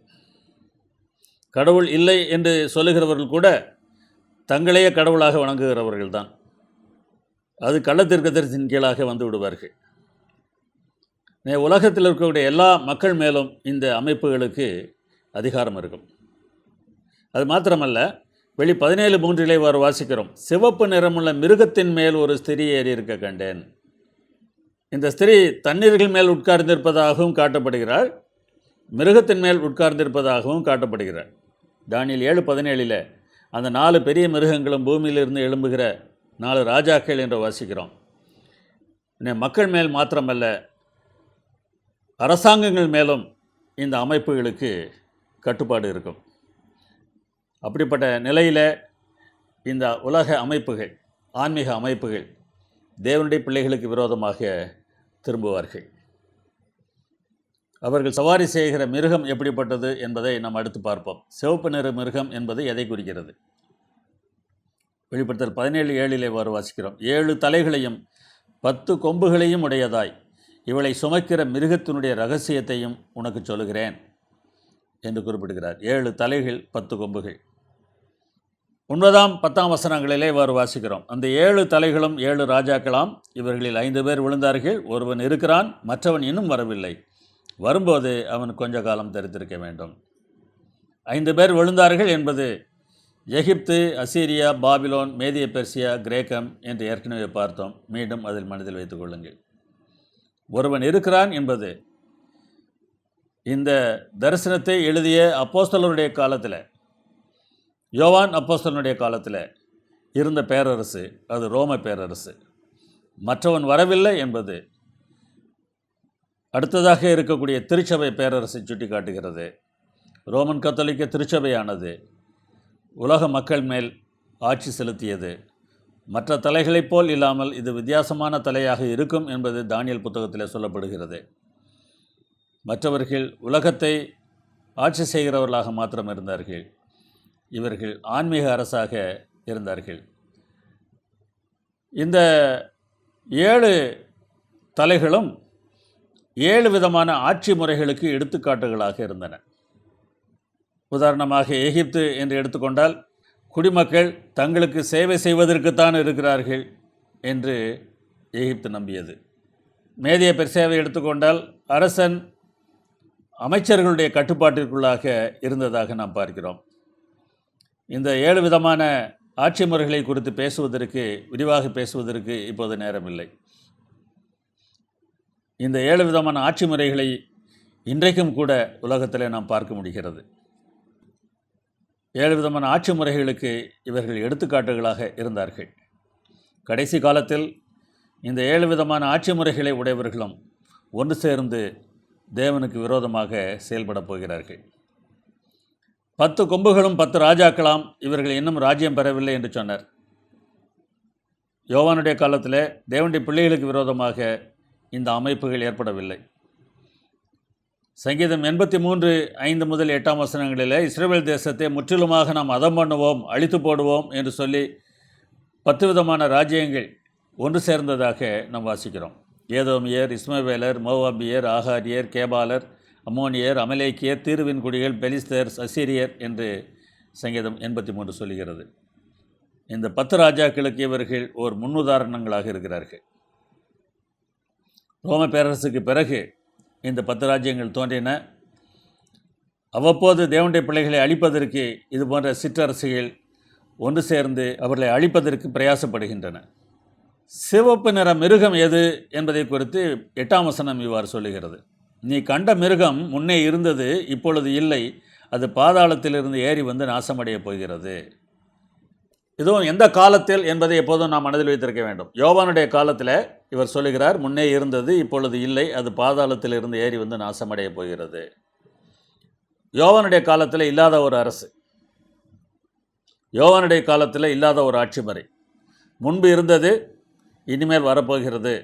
கடவுள் இல்லை என்று சொல்லுகிறவர்கள் கூட தங்களையே கடவுளாக வணங்குகிறவர்கள் தான். அது கள்ளத்தீர்க்கதரிசியின் கீழாக வந்து விடுவார்கள். உலகத்தில் இருக்கக்கூடிய எல்லா மக்கள் மேலும் இந்த அமைப்புகளுக்கு அதிகாரம் இருக்கும். அது மாத்திரமல்ல, வெளி 17:3 வாசிக்கிறோம், சிவப்பு நிறமுள்ள மிருகத்தின் மேல் ஒரு ஸ்திரீ ஏறி இருக்க கண்டேன். இந்த ஸ்திரீ தண்ணீர்கள் மேல் உட்கார்ந்திருப்பதாகவும் காட்டப்படுகிறாள், மிருகத்தின் மேல் உட்கார்ந்திருப்பதாகவும் காட்டப்படுகிறாள். தானியேல் 7:17 அந்த 4 பெரிய மிருகங்களும் பூமியிலிருந்து எழும்புகிற 4 ராஜாக்கள் என்று வாசிக்கிறோம். மக்கள் மேல் மாத்திரமல்ல, அரசாங்கங்கள் மேலும் இந்த அமைப்புகளுக்கு கட்டுப்பாடு இருக்கும். அப்படிப்பட்ட நிலையில் இந்த உலக அமைப்புகள், ஆன்மீக அமைப்புகள் தேவனுடைய பிள்ளைகளுக்கு விரோதமாக திரும்புவார்கள். அவர்கள் சவாரி செய்கிற மிருகம் எப்படிப்பட்டது என்பதை நாம் அடுத்து பார்ப்போம். சிவப்பு நிற மிருகம் என்பது எதை குறிக்கிறது? வெளிப்படுத்தல் 17:7 வாசிக்கிறோம், 7 தலைகளையும் 10 கொம்புகளையும் உடையதாய் இவளை சுமக்கிற மிருகத்தினுடைய ரகசியத்தையும் உனக்கு சொல்லுகிறேன் என்று குறிப்பிடுகிறார். 7 தலைகள் 10 கொம்புகள். 9ஆம் 10ஆம் வசனங்களிலே இவ்வாறு வாசிக்கிறோம். அந்த 7 தலைகளும் 7 ராஜாக்களாம். இவர்களில் 5 பேர் விழுந்தார்கள். ஒருவன் இருக்கிறான், மற்றவன் இன்னும் வரவில்லை. வரும்போது அவன் கொஞ்ச காலம் தரித்திருக்க வேண்டும். 5 பேர் விழுந்தார்கள் என்பது எகிப்து, அசீரியா, பாபிலோன், மேதிய பெர்சியா, கிரேக்கம் என்று ஏற்கனவே பார்த்தோம். மீண்டும் அதில் மனதில் வைத்துக் கொள்ளுங்கள். ஒருவன் இருக்கிறான் என்பது இந்த தரிசனத்தை எழுதிய அப்போஸ்தலருடைய காலத்தில், யோவான் அப்போஸ்தலனுடைய காலத்தில் இருந்த பேரரசு அது ரோம பேரரசு. மற்றவன் வரவில்லை என்பது அடுத்ததாக இருக்கக்கூடிய திருச்சபை பேரரசை சுட்டி காட்டுகிறது. ரோமன் கத்தோலிக்க திருச்சபையானது உலக மக்கள் மேல் ஆட்சி செலுத்தியது. மற்ற தலைகளைப் போல் இல்லாமல் இது வித்தியாசமான தலையாக இருக்கும் என்பது தானியேல் புத்தகத்தில் சொல்லப்படுகிறது. மற்றவர்கள் உலகத்தை ஆட்சி செய்கிறவர்களாக மாத்திரம் இருந்தார்கள். இவர்கள் ஆன்மீக அரசாக இருந்தார்கள். இந்த 7 தலைகளும் 7 விதமான ஆட்சி முறைகளுக்கு எடுத்துக்காட்டுகளாக இருந்தன. உதாரணமாக எகிப்து என்று எடுத்துக்கொண்டால், குடிமக்கள் தங்களுக்கு சேவை செய்வதற்குத்தான் இருக்கிறார்கள் என்று எகிப்து நம்பியது. மேதிய பெர்சியாவை எடுத்துக்கொண்டால் அரசன் அமைச்சர்களுடைய கட்டுப்பாட்டிற்குள்ளாக இருந்ததாக நாம் பார்க்கிறோம். இந்த 7 விதமான ஆட்சி முறைகளை குறித்து விரிவாக பேசுவதற்கு இப்போது நேரமில்லை. இந்த 7 விதமான ஆட்சி முறைகளை இன்றைக்கும் கூட உலகத்தில் நாம் பார்க்க முடிகிறது. 7 விதமான ஆட்சி முறைகளுக்கு இவர்கள் எடுத்துக்காட்டுகளாக இருந்தார்கள். கடைசி காலத்தில் இந்த 7 விதமான ஆட்சி முறைகளை உடையவர்களும் ஒன்று சேர்ந்து தேவனுக்கு விரோதமாக செயல்பட போகிறார்கள். 10 கொம்புகளும் 10 ராஜாக்களாம். இவர்கள் இன்னும் ராஜ்யம் பெறவில்லை என்று சொன்னார். யோவானுடைய காலத்தில் தேவனுடைய பிள்ளைகளுக்கு விரோதமாக இந்த அமைப்புகள் ஏற்படவில்லை. சங்கீதம் 83:5 முதல் 8ஆம் வசனங்களில் இஸ்ரவேல் தேசத்தை முற்றிலுமாக நாம் அதம் பண்ணுவோம், அழித்து போடுவோம் என்று சொல்லி 10 விதமான ராஜ்யங்கள் ஒன்று சேர்ந்ததாக நாம் வாசிக்கிறோம். ஏதோமியர், இஸ்மவேலர், மோவாபியர், ஆகாரியர், கேபாலர், அம்மோனியர், அமலேக்கியர், தீருவின் குடிகள், பெலிஸ்தர், அசீரியர் என்று சங்கீதம் 83 சொல்கிறது. இந்த 10 ராஜாக்களுக்கு இவர்கள் ஒரு முன்னுதாரணங்களாக இருக்கிறார்கள். ரோம பேரரசுக்கு பிறகு இந்த 10 ராஜ்யங்கள் தோன்றின. அவ்வப்போது தேவனுடைய பிள்ளைகளை அழிப்பதற்கு இது போன்ற சிற்றரசுகள் ஒன்று சேர்ந்து அவர்களை அழிப்பதற்கு பிரயாசப்படுகின்றன. சிவப்பு நிற மிருகம் எது என்பதை குறித்து 8ஆம் வசனம் இவ்வாறு சொல்லுகிறது. நீ கண்ட மிருகம் முன்னே இருந்தது, இப்பொழுது இல்லை. அது பாதாளத்திலிருந்து ஏறி வந்து நாசமடைய போகிறது. இதுவும் எந்த காலத்தில் என்பதை எப்போதும் நாம் மனதில் வைத்திருக்க வேண்டும். யோவானுடைய காலத்தில் இவர் சொல்லுகிறார், முன்னே இருந்தது, இப்பொழுது இல்லை. அது பாதாளத்திலிருந்து ஏறி வந்து நாசமடைய போகிறது. யோவானுடைய காலத்தில் இல்லாத ஒரு அரசு, யோவானுடைய காலத்தில் இல்லாத ஒரு ஆட்சி முறை முன்பு இருந்தது, இனிமேல் வரப்போகிறது.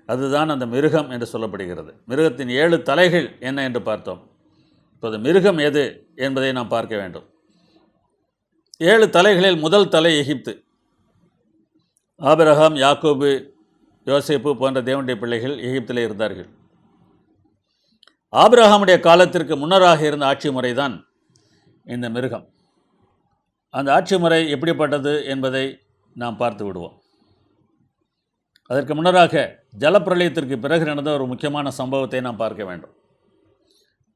அதுதான் அந்த மிருகம் என்று சொல்லப்படுகிறது. மிருகத்தின் 7 தலைகள் என்ன என்று பார்த்தோம். இப்போது மிருகம் எது என்பதை நாம் பார்க்க வேண்டும். 7 தலைகளில் முதல் தலை எகிப்து. ஆபிரகாம், யாக்கோபு, யோசேப்பு போன்ற தேவனுடைய பிள்ளைகள் எகிப்தில் இருந்தார்கள். ஆபிரகாமுடைய காலத்திற்கு முன்னராக இருந்த ஆட்சி முறை தான் இந்த மிருகம். அந்த ஆட்சி முறை எப்படிப்பட்டது என்பதை நாம் பார்த்து விடுவோம். அதற்கு முன்னராக ஜலப்பிரளயத்திற்கு பிறகு நடந்த ஒரு முக்கியமான சம்பவத்தை நாம் பார்க்க வேண்டும்.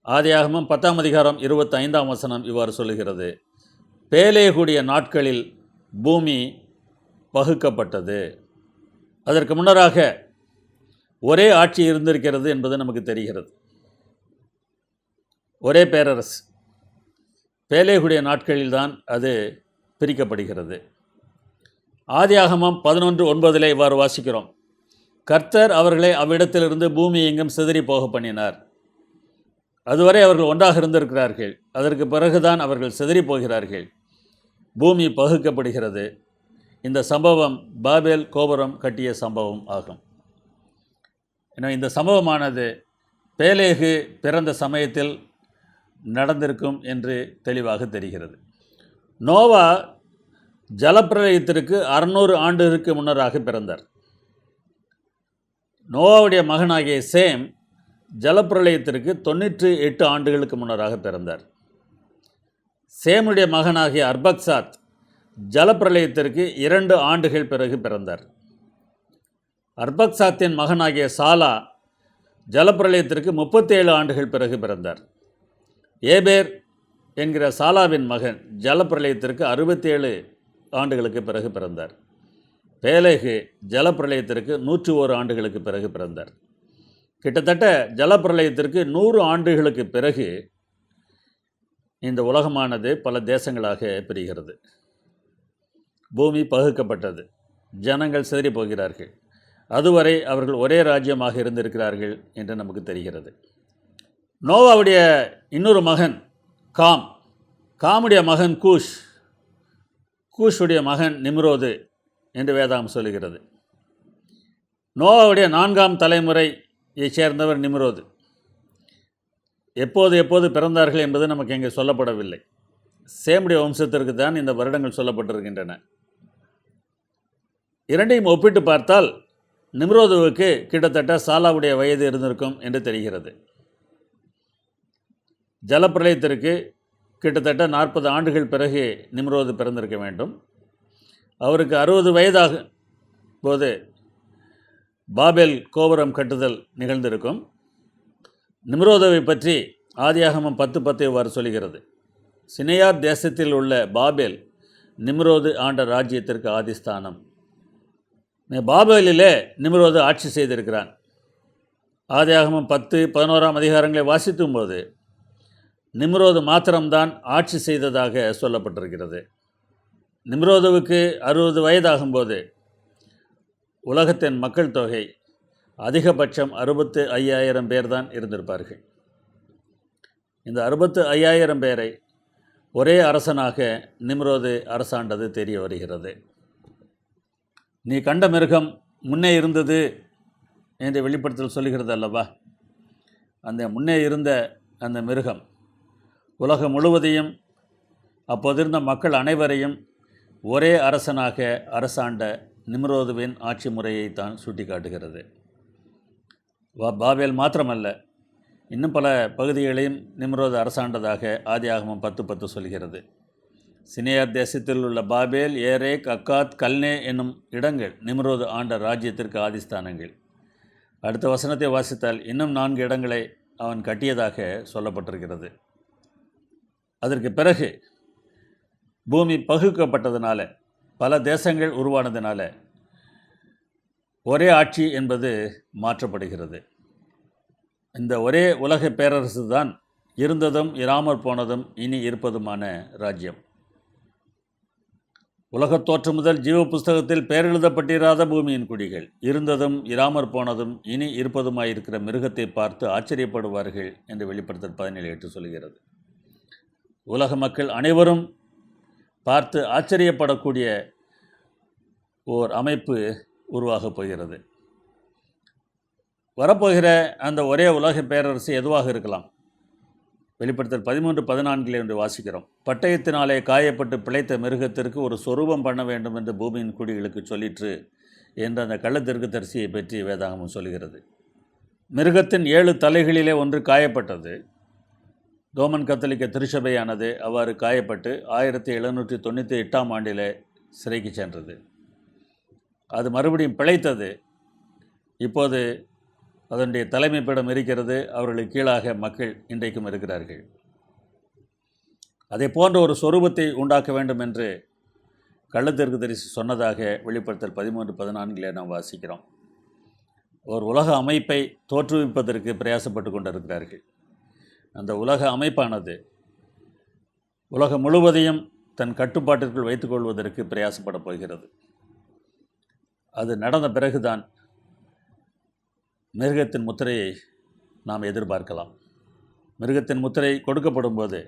ஆதியாகமம் 10ஆம் அதிகாரம் 25ஆம் வசனம் இவ்வாறு சொல்லுகிறது, பேலேகுடைய நாட்களில் பூமி பகுக்கப்பட்டது. அதற்கு முன்னராக ஒரே ஆட்சி இருந்திருக்கிறது என்பது நமக்கு தெரிகிறது. ஒரே பேரரசு. பேலேகுடைய நாட்களில்தான் அது பிரிக்கப்படுகிறது. ஆதியாகமம் 11:9 இவ்வாறு வாசிக்கிறோம், கர்த்தர் அவர்களை அவ்விடத்திலிருந்து பூமி எங்கும் சிதறி போக பண்ணினார். அதுவரை அவர்கள் ஒன்றாக இருந்திருக்கிறார்கள். அதற்கு பிறகுதான் அவர்கள் சிதறி போகிறார்கள். பூமி பகுக்கப்படுகிறது. இந்த சம்பவம் பாபேல் கோபுரம் கட்டிய சம்பவம் ஆகும். எனவே இந்த சம்பவமானது பேலேகு பிறந்த சமயத்தில் நடந்திருக்கும் என்று தெளிவாக தெரிகிறது. நோவா ஜலப்பிரளயத்திற்கு 600 ஆண்டுகளுக்கு முன்னராக பிறந்தார். நோவாவுடைய மகனாகிய சேம் ஜலப்பிரளயத்திற்கு 98 ஆண்டுகளுக்கு முன்னராக பிறந்தார். சேமுடைய மகனாகிய அர்பக்சாத் ஜலப்பிரளயத்திற்கு 2 ஆண்டுகள் பிறகு பிறந்தார். அர்பக்சாத்தின் மகனாகிய சாலா ஜலப்பிரளயத்திற்கு 37 ஆண்டுகள் பிறகு பிறந்தார். ஏபேர் என்கிற சாலாவின் மகன் ஜலப்பிரளயத்திற்கு 67 ஆண்டுகளுக்கு பிறகு பிறந்தார். பேலேகு ஜலப்பிரளயத்திற்கு 101 ஆண்டுகளுக்கு பிறகு பிறந்தார். கிட்டத்தட்ட ஜலப்பிரளயத்திற்கு 100 ஆண்டுகளுக்கு பிறகு இந்த உலகமானது பல தேசங்களாக பிரிகிறது. பூமி பகுக்கப்பட்டது. ஜனங்கள் சிதறி போகிறார்கள். அதுவரை அவர்கள் ஒரே ராஜ்யமாக இருந்திருக்கிறார்கள் என்று நமக்கு தெரிகிறது. நோவாவுடைய இன்னொரு மகன் காமுடைய மகன் கூஷுடைய மகன் நிம்ரோது என்று வேதாகம் சொல்லுகிறது. நோவாவுடைய 4ஆம் தலைமுறையை சேர்ந்தவர் நிம்ரோது. எப்போது பிறந்தார்கள் என்பது நமக்கு இங்கே சொல்லப்படவில்லை. சேமுடைய வம்சத்திற்கு தான் இந்த வருடங்கள் சொல்லப்பட்டிருக்கின்றன. இரண்டையும் ஒப்பிட்டு பார்த்தால் நிம்ரோதுவுக்கு கிட்டத்தட்ட சாலாவுடைய வயது இருந்திருக்கும் என்று தெரிகிறது. ஜலப்பிரளயத்திற்கு கிட்டத்தட்ட 40 ஆண்டுகள் பிறகு நிம்ரோது பிறந்திருக்க வேண்டும். அவருக்கு 60 வயதாகும் போது பாபேல் கோபுரம் கட்டுதல் நிகழ்ந்திருக்கும். நிம்ரோதுவை பற்றி ஆதியாகமம் 10:10 இவ்வாறு சொல்கிறது. சினையார் தேசத்தில் உள்ள பாபேல் நிம்ரோது ஆண்ட ராஜ்யத்திற்கு ஆதிஸ்தானம். பாபேலிலே நிம்ரோது ஆட்சி செய்திருக்கிறான். ஆதியாகமம் 10-11 அதிகாரங்களை வாசிக்கும் போது நிம்ரோது மாத்திரம்தான் ஆட்சி செய்ததாக சொல்லப்பட்டிருக்கிறது. நிம்ரோதுவுக்கு 60 வயதாகும்போது உலகத்தின் மக்கள் தொகை அதிகபட்சம் 65,000 பேர் தான் இருந்திருப்பார்கள். இந்த 65,000 பேரை ஒரே அரசனாக நிம்ரோது அரசாண்டது தெரிய வருகிறது. நீ கண்ட மிருகம் முன்னே இருந்தது என்று வெளிப்படுத்தல் சொல்லுகிறது அல்லவா? அந்த முன்னே இருந்த அந்த மிருகம் உலகம் முழுவதையும் அப்போதிருந்த மக்கள் அனைவரையும் ஒரே அரசனாக அரசாண்ட நிம்ரோதுவின் ஆட்சி முறையை தான் சுட்டி காட்டுகிறது. பாபேல் மாத்திரமல்ல, இன்னும் பல பகுதிகளையும் நிம்ரோது அரசாண்டதாக ஆதியாகமம் 10:10 சொல்கிறது. சினையார் தேசத்தில் உள்ள பாபேல், ஏரேக், அக்காத், கல்னே என்னும் இடங்கள் நிம்ரோது ஆண்ட ராஜ்யத்திற்கு ஆதிஸ்தானங்கள். அடுத்த வசனத்தை வாசித்தால் இன்னும் 4 இடங்களை அவன் கட்டியதாக சொல்லப்பட்டிருக்கிறது. அதற்கு பிறகு பூமி பகுக்கப்பட்டதுனால, பல தேசங்கள் உருவானதுனால ஒரே ஆட்சி என்பது மாற்றப்படுகிறது. இந்த ஒரே உலக பேரரசு தான் இருந்ததும் இராமற் போனதும் இனி இருப்பதுமான ராஜ்யம். உலகத் தோற்றம் முதல் ஜீவ புஸ்தகத்தில் பெயரெழுதப்பட்டிராத பூமியின் குடிகள் இருந்ததும் இராமற் போனதும் இனி இருப்பதுமாயிருக்கிற மிருகத்தை பார்த்து ஆச்சரியப்படுவார்கள் என்று வெளிப்படுத்தல் 17:8 சொல்கிறது. உலக மக்கள் அனைவரும் பார்த்து ஆச்சரியப்படக்கூடிய ஓர் அமைப்பு உருவாகப் போகிறது. வரப்போகிற அந்த ஒரே உலக பேரரசு எதுவாக இருக்கலாம்? வெளிப்படுத்தல் 13:14 என்று வாசிக்கிறோம். பட்டயத்தினாலே காயப்பட்டு பிழைத்த மிருகத்திற்கு ஒரு சொரூபம் பண்ண வேண்டும் என்று பூமியின் குடிகளுக்கு சொல்லிற்று என்ற அந்த கள்ளத்தீர்க்கதரிசியை பற்றி வேதாகமம் சொல்கிறது. மிருகத்தின் 7 தலைகளிலே ஒன்று காயப்பட்டது. ரோமன் கத்தோலிக்க திருச்சபையானது அவ்வாறு காயப்பட்டு 1798ஆம் ஆண்டில் சிறைக்கு சென்றது. அது மறுபடியும் பிழைத்தது. இப்போது அதனுடைய தலைமைப்பிடம் இருக்கிறது. அவர்களுக்கு கீழாக மக்கள் இன்றைக்கும் இருக்கிறார்கள். அதை போன்ற ஒரு சொரூபத்தை உண்டாக்க வேண்டும் என்று கள்ளத்தீர்க்கதரிசி சொன்னதாக வெளிப்படுத்தல் 13:14 நாம் வாசிக்கிறோம். ஒரு உலக அமைப்பை தோற்றுவிப்பதற்கு பிரயாசப்பட்டு கொண்டிருக்கிறார்கள். அந்த உலக அமைப்பானது உலகம் முழுவதையும் தன் கட்டுப்பாட்டிற்குள் வைத்துக்கொள்வதற்கு பிரயாசப்பட போகிறது. அது நடந்த பிறகுதான் மிருகத்தின் முத்திரையை நாம் எதிர்பார்க்கலாம். மிருகத்தின் முத்திரை கொடுக்கப்படும் போது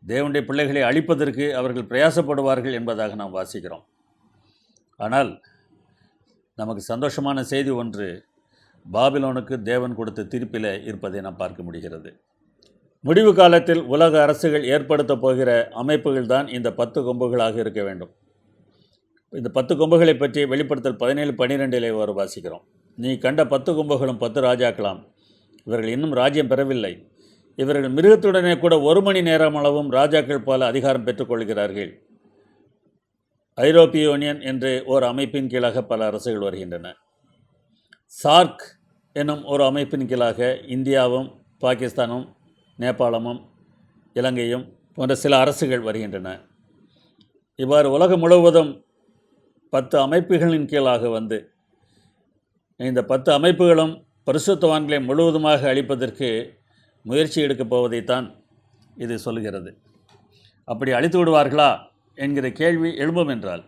தேவனுடைய பிள்ளைகளை அழிப்பதற்கு அவர்கள் பிரயாசப்படுவார்கள் என்பதாக நாம் வாசிக்கிறோம். ஆனால் நமக்கு சந்தோஷமான செய்தி ஒன்று பாபிலோனுக்கு தேவன் கொடுத்த தீர்ப்பில் இருப்பதை நாம் பார்க்க முடிகிறது. முடிவு காலத்தில் உலக அரசுகள் ஏற்படுத்த போகிற அமைப்புகள் தான் இந்த 10 கொம்புகளாக இருக்க வேண்டும். இந்த 10 கொம்புகளை பற்றி வெளிப்படுத்தல் 17:12 ஒரு வாசிக்கிறோம். நீ கண்ட 10 கொம்புகளும் 10 ராஜாக்களாம். இவர்கள் இன்னும் ராஜ்யம் பெறவில்லை. இவர்கள் மிருகத்துடனே கூட 1 மணி நேரம் அளவும் ராஜாக்கள் போல அதிகாரம் பெற்றுக்கொள்கிறார்கள். ஐரோப்பிய யூனியன் என்று ஓர் அமைப்பின் கீழாக பல அரசுகள் வருகின்றன. சார்க் என்னும் ஒரு அமைப்பின் கீழாக இந்தியாவும் பாகிஸ்தானும் நேபாளமும் இலங்கையும் போன்ற சில அரசுகள் வருகின்றன. இவ்வாறு உலகம் முழுவதும் 10 அமைப்புகளின் கீழாக வந்து இந்த 10 அமைப்புகளும் பரிசுத்தவான்களை முழுவதுமாக அழிப்பதற்கு முயற்சி எடுக்கப் போவதைத்தான் இது சொல்கிறது. அப்படி அழித்து விடுவார்களா என்கிற கேள்வி எழும்பும் என்றால்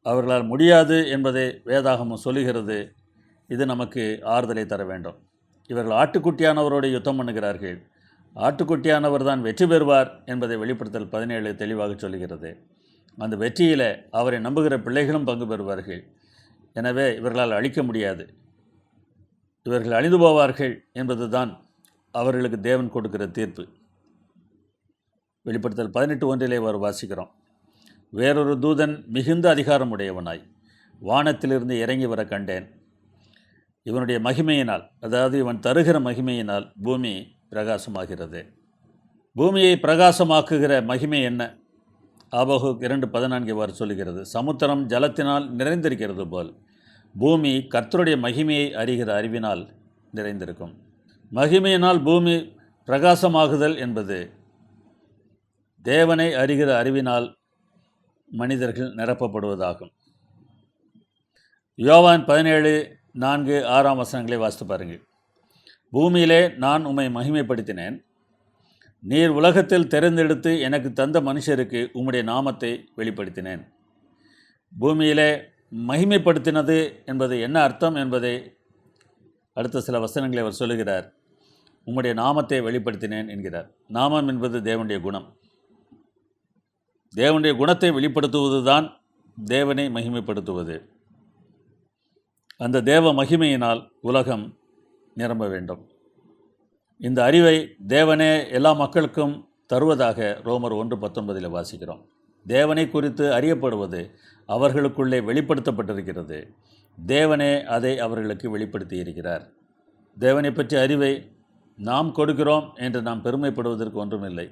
அவர்களால் முடியாது என்பதை வேதாகமம் சொல்லுகிறது. இது நமக்கு ஆறுதலை தர வேண்டும். இவர்கள் ஆட்டுக்குட்டியானவரோடு யுத்தம் பண்ணுகிறார்கள். ஆட்டுக்குட்டியானவர் தான் வெற்றி பெறுவார் என்பதை வெளிப்படுத்தல் 17 தெளிவாக சொல்கிறது. அந்த வெற்றியில் அவரை நம்புகிற பிள்ளைகளும் பங்கு பெறுவார்கள். எனவே இவர்களால் அழிக்க முடியாது. இவர்கள் அழிந்து போவார்கள் என்பது தான் அவர்களுக்கு தேவன் கொடுக்கிற தீர்ப்பு. வெளிப்படுத்தல் 18:1 ஒரு வாசிக்கிறோம். வேறொரு தூதன் மிகுந்த அதிகாரமுடையவனாய் வானத்திலிருந்து இறங்கி வர கண்டேன். இவனுடைய மகிமையினால், அதாவது இவன் தருகிற மகிமையினால் பூமி பிரகாசமாகிறது. பூமியை பிரகாசமாக்குகிற மகிமை என்ன? ஆபகுக் 2:14 சொல்லுகிறது. சமுத்திரம் ஜலத்தினால் நிறைந்திருக்கிறது போல் பூமி கர்த்தருடைய மகிமையை அறிகிற அறிவினால் நிறைந்திருக்கும். மகிமையினால் பூமி பிரகாசமாகுதல் என்பது தேவனை அறிகிற அறிவினால் மனிதர்கள் நிரப்பப்படுவதாகும். யோவான் 17:4-6 வாசித்து பாருங்கள். பூமியிலே நான் உம்மை மகிமைப்படுத்தினேன். நீர் உலகத்தில் தெரிந்தெடுத்து எனக்கு தந்த மனுஷருக்கு உம்முடைய நாமத்தை வெளிப்படுத்தினேன். பூமியிலே மகிமைப்படுத்தினது என்பது என்ன அர்த்தம் என்பதை அடுத்த சில வசனங்களை அவர் சொல்லுகிறார். உம்முடைய நாமத்தை வெளிப்படுத்தினேன் என்கிறார். நாமம் என்பது தேவனுடைய குணம். தேவனுடைய குணத்தை வெளிப்படுத்துவது தான் தேவனை மகிமைப்படுத்துவது. அந்த தேவ மகிமையினால் உலகம் நிரம்ப வேண்டும். இந்த அறிவை தேவனே எல்லா மக்களுக்கும் தருவதாக ரோமர் 1:19 வாசிக்கிறோம். தேவனை குறித்து அறியப்படுவது அவர்களுக்குள்ளே வெளிப்படுத்தப்பட்டிருக்கிறது. தேவனே அதை அவர்களுக்கு வெளிப்படுத்தி இருக்கிறார். தேவனை பற்றிய அறிவை நாம் கொடுக்கிறோம் என்று நாம் பெருமைப்படுவதற்கு ஒன்றுமில்லை.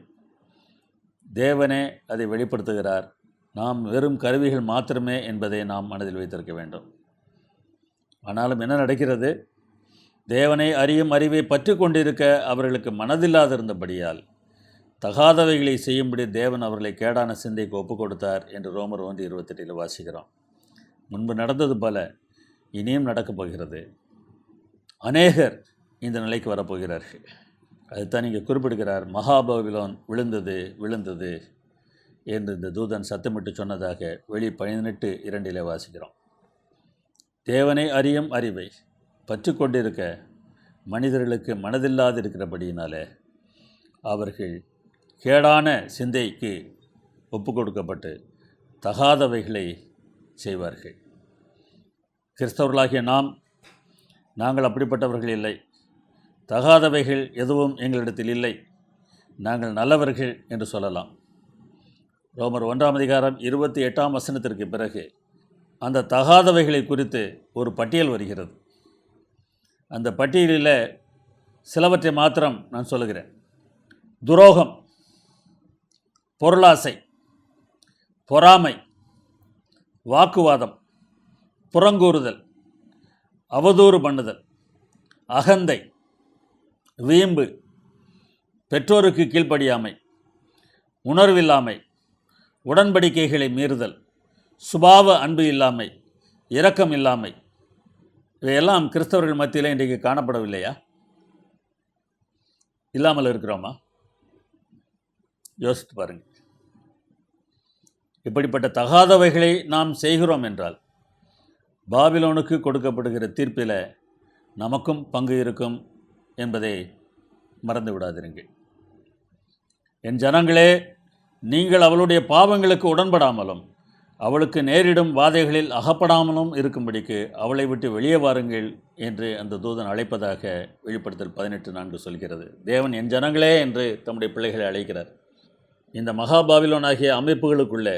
தேவனே அதை வெளிப்படுத்துகிறார். நாம் வெறும் கருவிகள் மாத்திரமே என்பதை நாம் மனதில் வைத்திருக்க வேண்டும். ஆனாலும் என்ன நடக்கிறது? தேவனை அறியும் அறிவை பற்றி கொண்டிருக்க அவர்களுக்கு மனதில்லாதிருந்தபடியால் தகாதவைகளை செய்யும்படி தேவன் அவர்களை கேடான சிந்தைக்கு ஒப்புக் கொடுத்தார் என்று ரோமர் 1:28 வாசிக்கிறோம். முன்பு நடந்தது போல இனியும் நடக்கப் போகிறது. அநேகர் இந்த நிலைக்கு வரப்போகிறார்கள். அதுதான் இங்கே குறிப்பிடுகிறார். மகாபாபிலோன் விழுந்தது என்று இந்த தூதன் சத்தமிட்டு சொன்னதாக வெளி 18:2 வாசிக்கிறோம். தேவனை அறியும் அறிவை பற்றி கொண்டிருக்க மனிதர்களுக்கு மனதில்லாதிருக்கிறபடியினாலே அவர்கள் கேடான சிந்தைக்கு ஒப்பு கொடுக்கப்பட்டு தகாதவைகளை செய்வார்கள். கிறிஸ்தவர்களாகிய நாங்கள் அப்படிப்பட்டவர்கள் இல்லை. தகாதவைகள் எதுவும் எங்களிடத்தில் இல்லை. நாங்கள் நல்லவர்கள் என்று சொல்லலாம். ரோமர் 1:28 பிறகு அந்த தகாதவைகளை குறித்து ஒரு பட்டியல் வருகிறது. அந்த பட்டியலில் சிலவற்றை மாத்திரம் நான் சொல்லுகிறேன். துரோகம், பொருளாசை, பொறாமை, வாக்குவாதம், புறங்கூறுதல், அவதூறு பண்ணுதல், அகந்தை, வீம்பு, பெற்றோருக்கு கீழ்ப்படியாமை, உணர்வில்லாமை, உடன்படிக்கைகளை மீறுதல், சுபாவ அன்பு இல்லாமை, இரக்கம் இல்லாமை, இவையெல்லாம் கிறிஸ்தவர்கள் மத்தியில் இன்றைக்கு காணப்படவில்லையா? இல்லாமல் இருக்கிறோமா? யோசித்து பாருங்கள். இப்படிப்பட்ட தகாதவைகளை நாம் செய்கிறோம் என்றால் பாபிலோனுக்கு கொடுக்கப்படுகிற தீர்ப்பில் நமக்கும் பங்கு இருக்கும் என்பதை மறந்து விடாதிருங்கள். என் ஜனங்களே, நீங்கள் அவளுடைய பாவங்களுக்கு உடன்படாமலும் அவளுக்கு நேரிடும் வாதைகளில் அகப்படாமலும் இருக்கும்படிக்கு அவளை விட்டு வெளியே வாருங்கள் என்று அந்த தூதன் அழைப்பதாக வெளிப்படுத்தல் 18:4 சொல்கிறது. தேவன் என் ஜனங்களே என்று தம்முடைய பிள்ளைகளை அழைக்கிறார். இந்த மகாபாபிலோன் ஆகிய அமைப்புகளுக்குள்ளே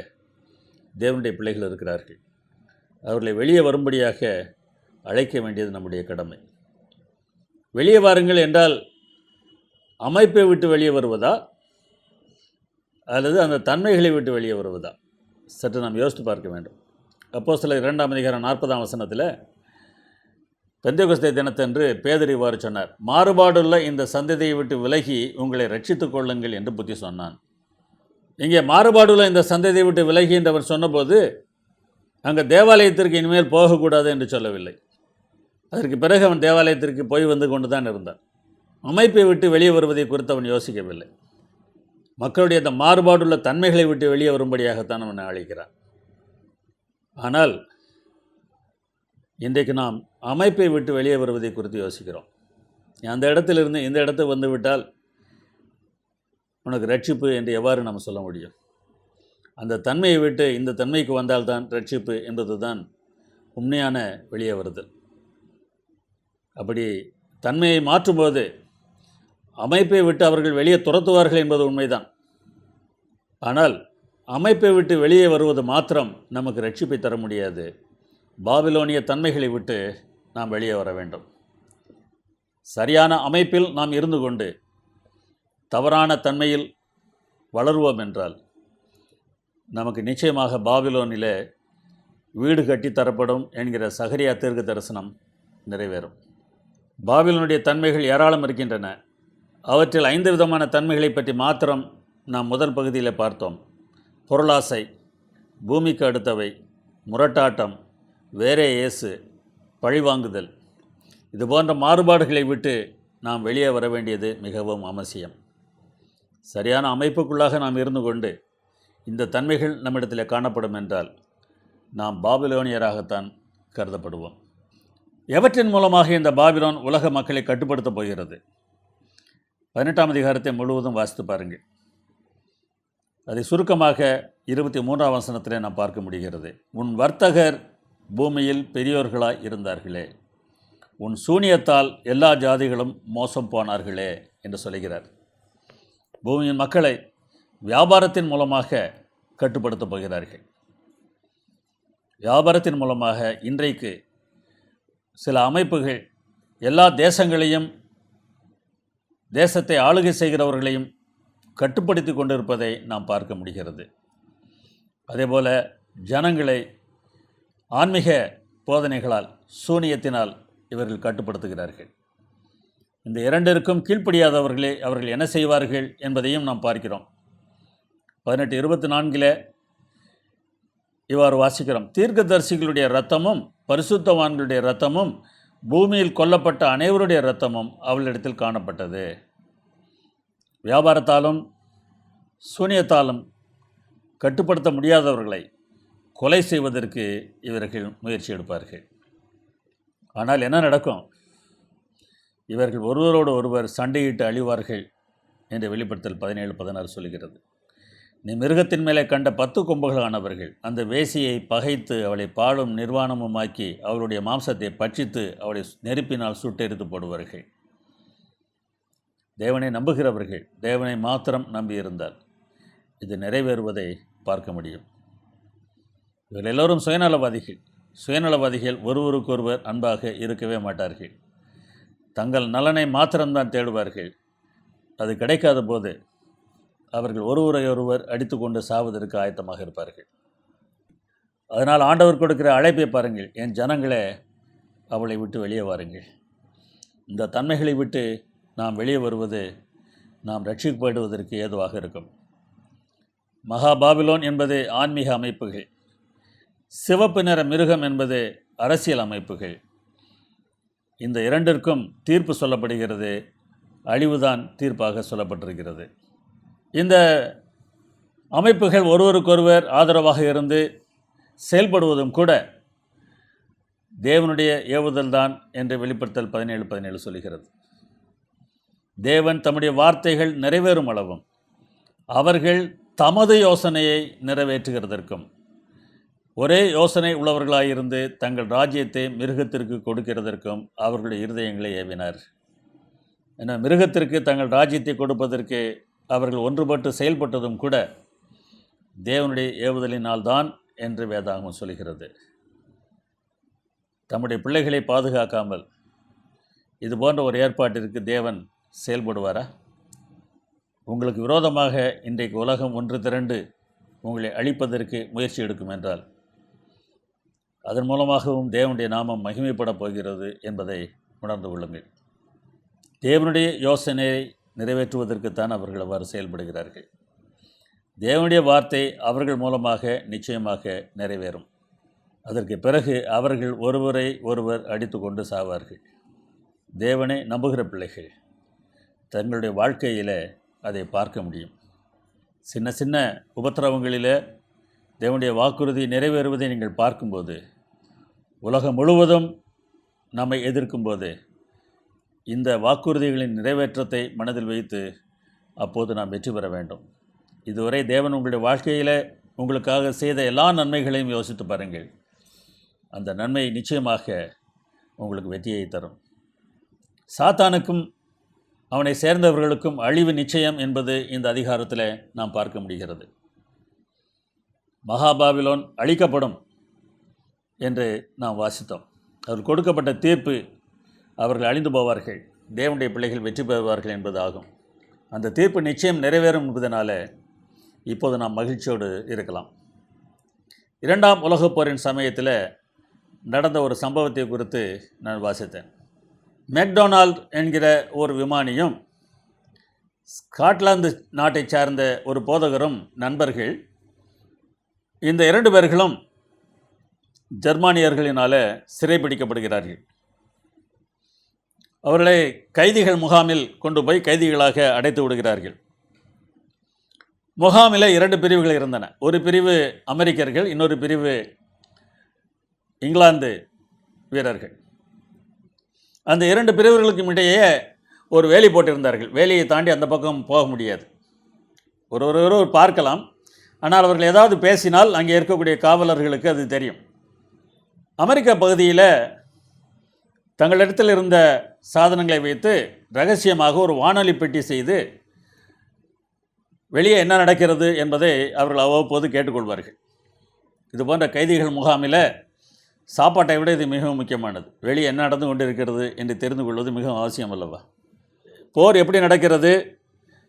தேவனுடைய பிள்ளைகள் இருக்கிறார்கள். அவர்களை வெளியே வரும்படியாக அழைக்க வேண்டியது நம்முடைய கடமை. வெளியே வாருங்கள் என்றால் அமைப்பை விட்டு வெளியே வருவதா அல்லது அந்த தன்மைகளை விட்டு வெளியே வருவதா? சற்று நாம் யோசித்து பார்க்க வேண்டும். அப்போஸ்தலர் 2ஆம் அதிகாரம் 40ஆம் வசனத்தில் பெந்தெகொஸ்தே தினத்தன்று பேதுரு இவ்வாறு சொன்னார், மாறுபாடுள்ள இந்த சந்ததியை விட்டு விலகி உங்களை ரட்சித்துக் கொள்ளுங்கள் என்று புத்தி சொன்னான். இங்கே மாறுபாடுள்ள இந்த சந்ததியை விட்டு விலகி என்று அவர் சொன்னபோது அங்கே தேவாலயத்திற்கு இனிமேல் போகக்கூடாது என்று சொல்லவில்லை. அதற்கு பிறகு அவன் தேவாலயத்திற்கு போய் வந்து கொண்டு தான் இருந்தான். அமைப்பை விட்டு வெளியே வருவதை குறித்து அவன் யோசிக்கவில்லை. மக்களுடைய அந்த மாறுபாடுள்ள தன்மைகளை விட்டு வெளியே வரும்படியாகத்தான் அவனை அழைக்கிறான். ஆனால் இன்றைக்கு நாம் அமைப்பை விட்டு வெளியே வருவதை குறித்து யோசிக்கிறோம். அந்த இடத்திலிருந்து இந்த இடத்துக்கு வந்து விட்டால் உனக்கு ரட்சிப்பு என்று எவ்வாறு நம்ம சொல்ல முடியும்? அந்த தன்மையை விட்டு இந்த தன்மைக்கு வந்தால்தான் ரட்சிப்பு என்பது தான் உண்மையான வெளியே வருதல். அப்படி தன்மையை மாற்றும்போது அமைப்பை விட்டு அவர்கள் வெளியே துரத்துவார்கள் என்பது உண்மைதான். ஆனால் அமைப்பை விட்டு வெளியே வருவது மாத்திரம் நமக்கு ரட்சிப்பை தர முடியாது. பாபிலோனிய தன்மைகளை விட்டு நாம் வெளியே வர வேண்டும். சரியான அமைப்பில் நாம் இருந்து கொண்டு தவறான தன்மையில் வளருவோம் என்றால் நமக்கு நிச்சயமாக பாபிலோனிலே வீடு கட்டி தரப்படும் என்கிற சகரியா தீர்க்க தரிசனம் நிறைவேறும். பாபிலோனுடைய தன்மைகள் ஏராளம் இருக்கின்றன. அவற்றில் 5 விதமான தன்மைகளை பற்றி மாத்திரம் நாம் முதல் பகுதியில் பார்த்தோம். பொருளாசை, பூமிக்கு அடுத்தவை, முரட்டாட்டம், வேறே இயேசு, பழிவாங்குதல். இது போன்ற மாறுபாடுகளை விட்டு நாம் வெளியே வர வேண்டியது மிகவும் அவசியம். சரியான அமைப்புக்குள்ளாக நாம் இருந்து கொண்டு இந்த தன்மைகள் நம்மிடத்தில் காணப்படும் என்றால் நாம் பாபிலோனியராகத்தான் கருதப்படுவோம். எவற்றின் மூலமாக இந்த பாபிலோன் உலக மக்களை கட்டுப்படுத்தப் போகிறது? 18ஆம் அதிகாரத்தை முழுவதும் வாசித்து பாருங்கள். அதை சுருக்கமாக 23ஆம் வசனத்திலே நாம் பார்க்க முடிகிறது. உன் வர்த்தகர் பூமியில் பெரியோர்களாய் இருந்தார்களே, உன் சூனியத்தால் எல்லா ஜாதிகளும் மோசம் போனார்களே என்று சொல்கிறார். பூமியின் மக்களை வியாபாரத்தின் மூலமாக கட்டுப்படுத்தப் போகிறார்கள். வியாபாரத்தின் மூலமாக இன்றைக்கு சில அமைப்புகள் எல்லா தேசங்களையும் தேசத்தை ஆளுகை செய்கிறவர்களையும் கட்டுப்படுத்தி கொண்டிருப்பதை நாம் பார்க்க முடிகிறது. அதேபோல் ஜனங்களை ஆன்மீக போதனைகளால், சூனியத்தினால் இவர்கள் கட்டுப்படுத்துகிறார்கள். இந்த இரண்டிற்கும் கீழ்ப்படியாதவர்களே அவர்கள் என்ன செய்வார்கள் என்பதையும் நாம் பார்க்கிறோம். 18:24 இவ்வாறு வாசிக்கிறோம். தீர்க்கதரிசிகளுடைய இரத்தமும் பரிசுத்தவான்களுடைய இரத்தமும் பூமியில் கொல்லப்பட்ட அனைவருடைய இரத்தமும் அவளிடத்தில் காணப்பட்டது. வியாபாரத்தாலும் சூனியத்தாலும் கட்டுப்படுத்த முடியாதவர்களை கொலை செய்வதற்கு இவர்கள் முயற்சி எடுப்பார்கள். ஆனால் என்ன நடக்கும்? இவர்கள் ஒருவரோடு ஒருவர் சண்டையிட்டு அழிவார்கள் என்று வெளிப்படுத்தல் 17:16 சொல்கிறது. நீ மிருகத்தின் மேலே கண்ட 10 கொம்புகளானவர்கள் அந்த வேசியை பகைத்து அவளை பாழும் நிர்வாணமுமாக்கி அவளுடைய மாம்சத்தை பட்சித்து அவளை நெருப்பினால் சுட்டெரித்து போடுவார்கள். தேவனை நம்புகிறவர்கள் தேவனை மாத்திரம் நம்பியிருந்தால் இது நிறைவேறுவதை பார்க்க முடியும். இவர்கள் எல்லோரும் சுயநலவாதிகள் ஒருவருக்கொருவர் அன்பாக இருக்கவே மாட்டார்கள். தங்கள் நலனை மாத்திரம்தான் தேடுவார்கள். அது கிடைக்காத போது அவர்கள் ஒருவரையொருவர் அடித்து கொண்டு சாவதற்கு ஆயத்தமாக இருப்பார்கள். அதனால் ஆண்டவர் கொடுக்கிற அழைப்பை பாருங்கள், என் ஜனங்களே அவளை விட்டு வெளியே வாருங்கள். இந்த தன்மைகளை விட்டு நாம் வெளியே வருவது நாம் ரட்சிக்கப்படுவதற்கு ஏதுவாக இருக்கும். மகா பாபிலோன் என்பது ஆன்மீக அமைப்புகள், சிவப்பு நிற மிருகம் என்பது அரசியல் அமைப்புகள். இந்த இரண்டிற்கும் தீர்ப்பு சொல்லப்படுகிறது, அழிவுதான் தீர்ப்பாக சொல்லப்பட்டிருக்கிறது. இந்த அமைப்புகள் ஒருவருக்கொருவர் ஆதரவாக இருந்து செயல்படுவதும் கூட தேவனுடைய ஏவுதல்தான் என்று வெளிப்படுத்தல் 17:17 சொல்கிறது. தேவன் தம்முடைய வார்த்தைகள் நிறைவேறும் அளவும் அவர்கள் தமது யோசனையை நிறைவேற்றுகிறதற்கும் ஒரே யோசனை உள்ளவர்களாயிருந்து தங்கள் ராஜ்யத்தை மிருகத்திற்கு கொடுக்கிறதற்கும் அவர்களுடைய இருதயங்களை ஏவினார். ஏன்னா மிருகத்திற்கு தங்கள் ராஜ்யத்தை கொடுப்பதற்கு அவர்கள் ஒன்றுபட்டு செயல்பட்டதும் கூட தேவனுடைய ஏவுதலினால்தான் என்று வேதாகமம் சொல்கிறது. தம்முடைய பிள்ளைகளை பாதுகாக்காமல் இது போன்ற ஒரு ஏற்பாட்டிற்கு தேவன் செயல்படுவாரா? உங்களுக்கு விரோதமாக இன்றைக்கு உலகம் ஒன்று திரண்டு உங்களை அழிப்பதற்கு முயற்சி எடுக்கும் என்றால் அதன் மூலமாகவும் தேவனுடைய நாமம் மகிமைப்படப் போகிறது என்பதை உணர்ந்து கொள்ளுங்கள். தேவனுடைய யோசனையை நிறைவேற்றுவதற்குத்தான் அவர்கள் அவ்வாறு செயல்படுகிறார்கள். தேவனுடைய வார்த்தை அவர்கள் மூலமாக நிச்சயமாக நிறைவேறும். அதற்கு பிறகு அவர்கள் ஒருவரை ஒருவர் அடித்து கொண்டு சாவார்கள். தேவனை நம்புகிற பிள்ளைகள் தங்களுடைய வாழ்க்கையில் அதை பார்க்க முடியும். சின்ன சின்ன உபத்திரவங்களில் தேவனுடைய வாக்குறுதி நிறைவேறுவதை நீங்கள் பார்க்கும்போது, உலகம் முழுவதும் நம்மை எதிர்க்கும்போது இந்த வாக்குறுதிகளின் நிறைவேற்றத்தை மனதில் வைத்து அப்போது நாம் வெற்றி பெற வேண்டும். இதுவரை தேவன் உங்களுடைய வாழ்க்கையில் உங்களுக்காக செய்த எல்லா நன்மைகளையும் யோசித்து பாருங்கள். அந்த நன்மை நிச்சயமாக உங்களுக்கு வெற்றியை தரும். சாத்தானுக்கும் அவனை சேர்ந்தவர்களுக்கும் அழிவு நிச்சயம் என்பது இந்த அதிகாரத்தில் நாம் பார்க்க முடிகிறது. மகாபாபிலோன் அழிக்கப்படும் என்று நாம் வாசித்தோம். அவர் கொடுக்கப்பட்ட தீர்ப்பு அவர்கள் அழிந்து போவார்கள், தேவனுடைய பிள்ளைகள் வெற்றி பெறுவார்கள் என்பது ஆகும். அந்த தீர்ப்பு நிச்சயம் நிறைவேறும் என்பதனால இப்போது நாம் மகிழ்ச்சியோடு இருக்கலாம். இரண்டாம் உலகப் போரின் சமயத்தில் நடந்த ஒரு சம்பவத்தை குறித்து நான் வாசித்தேன். மெக்டொனால்ட் என்கிற ஒரு விமானியும் ஸ்காட்லாந்து நாட்டை சார்ந்த ஒரு போதகரும் நண்பர்கள், இந்த 2 பேர்களும் ஜெர்மானியர்களினால் சிறைப்பிடிக்கப்படுகிறார்கள். அவர்களை கைதிகள் முகாமில் கொண்டு போய் கைதிகளாக அடைத்து விடுகிறார்கள். முகாமில் 2 பிரிவுகள் இருந்தன. ஒரு பிரிவு அமெரிக்கர்கள், இன்னொரு பிரிவு இங்கிலாந்து வீரர்கள். அந்த 2 பிரிவுகளுக்கும் இடையே ஒரு வேலி போட்டிருந்தார்கள். வேலியை தாண்டி அந்த பக்கம் போக முடியாது. ஒருவர் பார்க்கலாம், ஆனால் அவர்கள் ஏதாவது பேசினால் அங்கே இருக்கக்கூடிய காவலர்களுக்கு அது தெரியும். அமெரிக்க பகுதியில் தங்களிடத்தில் இருந்த சாதனங்களை வைத்து ரகசியமாக ஒரு வானொலி பெட்டி செய்து வெளியே என்ன நடக்கிறது என்பதை அவர்கள் அவ்வப்போது கேட்டுக்கொள்வார்கள். இது போன்ற கைதிகள் முகாமில் சாப்பாட்டை விட இது மிகவும் முக்கியமானது. வெளியே என்ன நடந்து கொண்டிருக்கிறது என்று தெரிந்து கொள்வது மிகவும் அவசியம் அல்லவா? போர் எப்படி நடக்கிறது,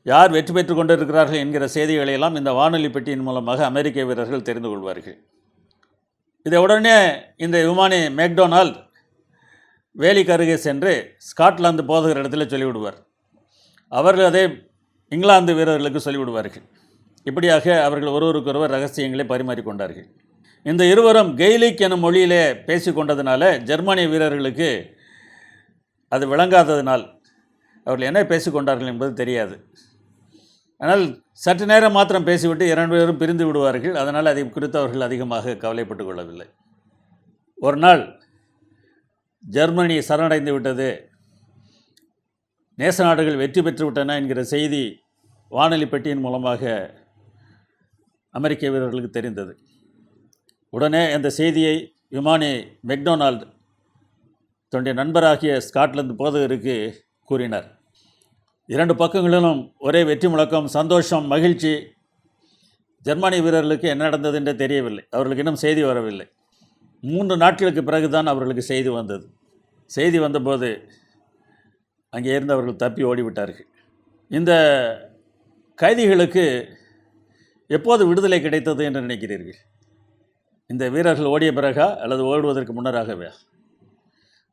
யார் வெற்றி பெற்று கொண்டிருக்கிறார்கள் என்கிற செய்திகளையெல்லாம் இந்த வானொலி பெட்டியின் மூலமாக அமெரிக்க வீரர்கள் தெரிந்து கொள்வார்கள். இதை உடனே இந்த விமானி மெக்டொனால்ட் வேலிக்கு அருகே சென்று ஸ்காட்லாந்து போதகர் இடத்துல சொல்லிவிடுவார். அவர்கள் அதை இங்கிலாந்து வீரர்களுக்கு சொல்லிவிடுவார்கள். இப்படியாக அவர்கள் ஒருவருக்கொருவர் ரகசியங்களை பரிமாறிக்கொண்டார்கள். இந்த இருவரும் கெய்லிக் எனும் மொழியிலே பேசி கொண்டதினால ஜெர்மானிய வீரர்களுக்கு அது விளங்காததினால் அவர்கள் என்ன பேசிக்கொண்டார்கள் என்பது தெரியாது. ஆனால் சற்று நேரம் மாத்திரம் பேசிவிட்டு 2 பேரும் பிரிந்து விடுவார்கள். அதனால் அதை குறித்து அவர்கள் அதிகமாக கவலைப்பட்டு கொள்ளவில்லை. ஒரு நாள் ஜெர்மனி சரணடைந்து விட்டது, நேச நாடுகள் வெற்றி பெற்று விட்டன என்கிற செய்தி வானொலி பெட்டியின் மூலமாக அமெரிக்க வீரர்களுக்கு தெரிந்தது. உடனே அந்த செய்தியை விமானி மெக்டொனால்ட் தன்னுடைய நண்பராகிய ஸ்காட்லாந்து போதகருக்கு கூறினார். 2 பக்கங்களிலும் ஒரே வெற்றி முழக்கம், சந்தோஷம், மகிழ்ச்சி. ஜெர்மானிய வீரர்களுக்கு என்ன நடந்தது என்று தெரியவில்லை. அவர்களுக்கு இன்னும் செய்தி வரவில்லை. 3 நாட்களுக்கு பிறகுதான் அவர்களுக்கு செய்தி வந்தது. செய்தி வந்தபோது அங்கே இருந்தவர்கள் தப்பி ஓடிவிட்டார்கள். இந்த கைதிகளுக்கு எப்போது விடுதலை கிடைத்தது என்று நினைக்கிறீர்கள்? இந்த வீரர்கள் ஓடிய பிறகா அல்லது ஓடுவதற்கு முன்னராகவே?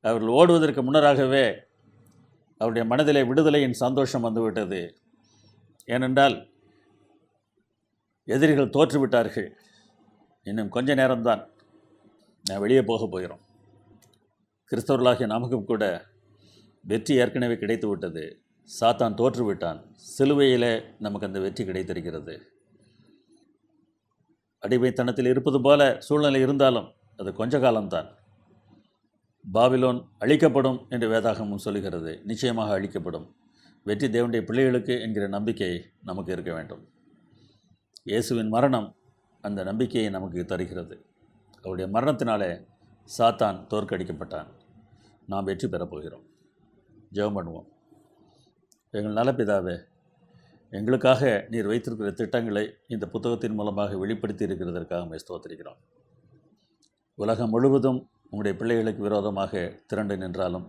அவர்கள் ஓடுவதற்கு முன்னராகவே அவருடைய மனதிலே விடுதலையின் சந்தோஷம் வந்துவிட்டது. ஏனென்றால் எதிரிகள் தோற்றுவிட்டார்கள். இன்னும் கொஞ்ச நேரம்தான், நான் வெளியே போக போகிறோம். கிறிஸ்தவர்களாகிய நமக்கும் கூட வெற்றி ஏற்கனவே கிடைத்து விட்டது. சாத்தான் தோற்றுவிட்டான். சிலுவையில் நமக்கு அந்த வெற்றி கிடைத்திருக்கிறது. அடிமைத்தனத்தில் இருப்பது போல சூழ்நிலை இருந்தாலும் அது கொஞ்ச காலம்தான். பாபிலோன் அழிக்கப்படும் என்று வேதாகமும் சொல்கிறது. நிச்சயமாக அழிக்கப்படும். வெற்றி தேவனுடைய பிள்ளைகளுக்கு என்கிற நம்பிக்கை நமக்கு இருக்க வேண்டும். இயேசுவின் மரணம் அந்த நம்பிக்கையை நமக்கு தருகிறது. அவருடைய மரணத்தினாலே சாத்தான் தோற்கடிக்கப்பட்டான். நாம் வெற்றி பெறப்போகிறோம். ஜெபம் பண்ணுவோம். எங்கள் நலப்பிதாவே, எங்களுக்காக நீர் வைத்திருக்கிற திட்டங்களை இந்த புத்தகத்தின் மூலமாக வெளிப்படுத்தி இருக்கிறதற்காக ஸ்தோத்திரிக்கிறோம். உலகம் முழுவதும் உங்களுடைய பிள்ளைகளுக்கு விரோதமாக திரண்டு நின்றாலும்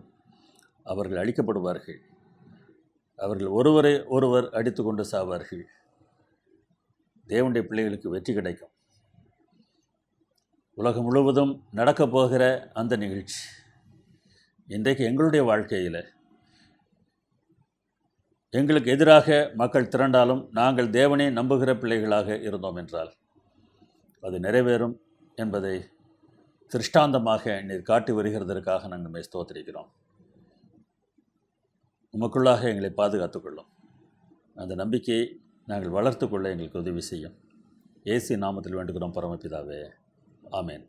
அவர்கள் அழிக்கப்படுவார்கள். அவர்கள் ஒருவரை ஒருவர் அடித்து கொண்டு சாவார்கள். தேவனுடைய பிள்ளைகளுக்கு வெற்றி கிடைக்கும். உலகம் முழுவதும் நடக்கப் போகிற அந்த நிகழ்ச்சி இன்றைக்கு எங்களுடைய வாழ்க்கையில் எங்களுக்கு எதிராக மக்கள் திரண்டாலும் நாங்கள் தேவனை நம்புகிற பிள்ளைகளாக இருந்தோம் என்றால் அது நிறைவேறும் என்பதை திருஷ்டாந்தமாக நீர் காட்டி வருகிறதற்காக நாங்கள் நம்மை ஸ்தோத்திரிக்கிறோம். உமக்குள்ளாக எங்களை பாதுகாத்துக்கொள்ளும். அந்த நம்பிக்கையை நாங்கள் வளர்த்து கொள்ள எங்களுக்கு உதவி செய்யும். இயேசு நாமத்தில் வேண்டுகிறோம் பரமபிதாவே. ஆமென்.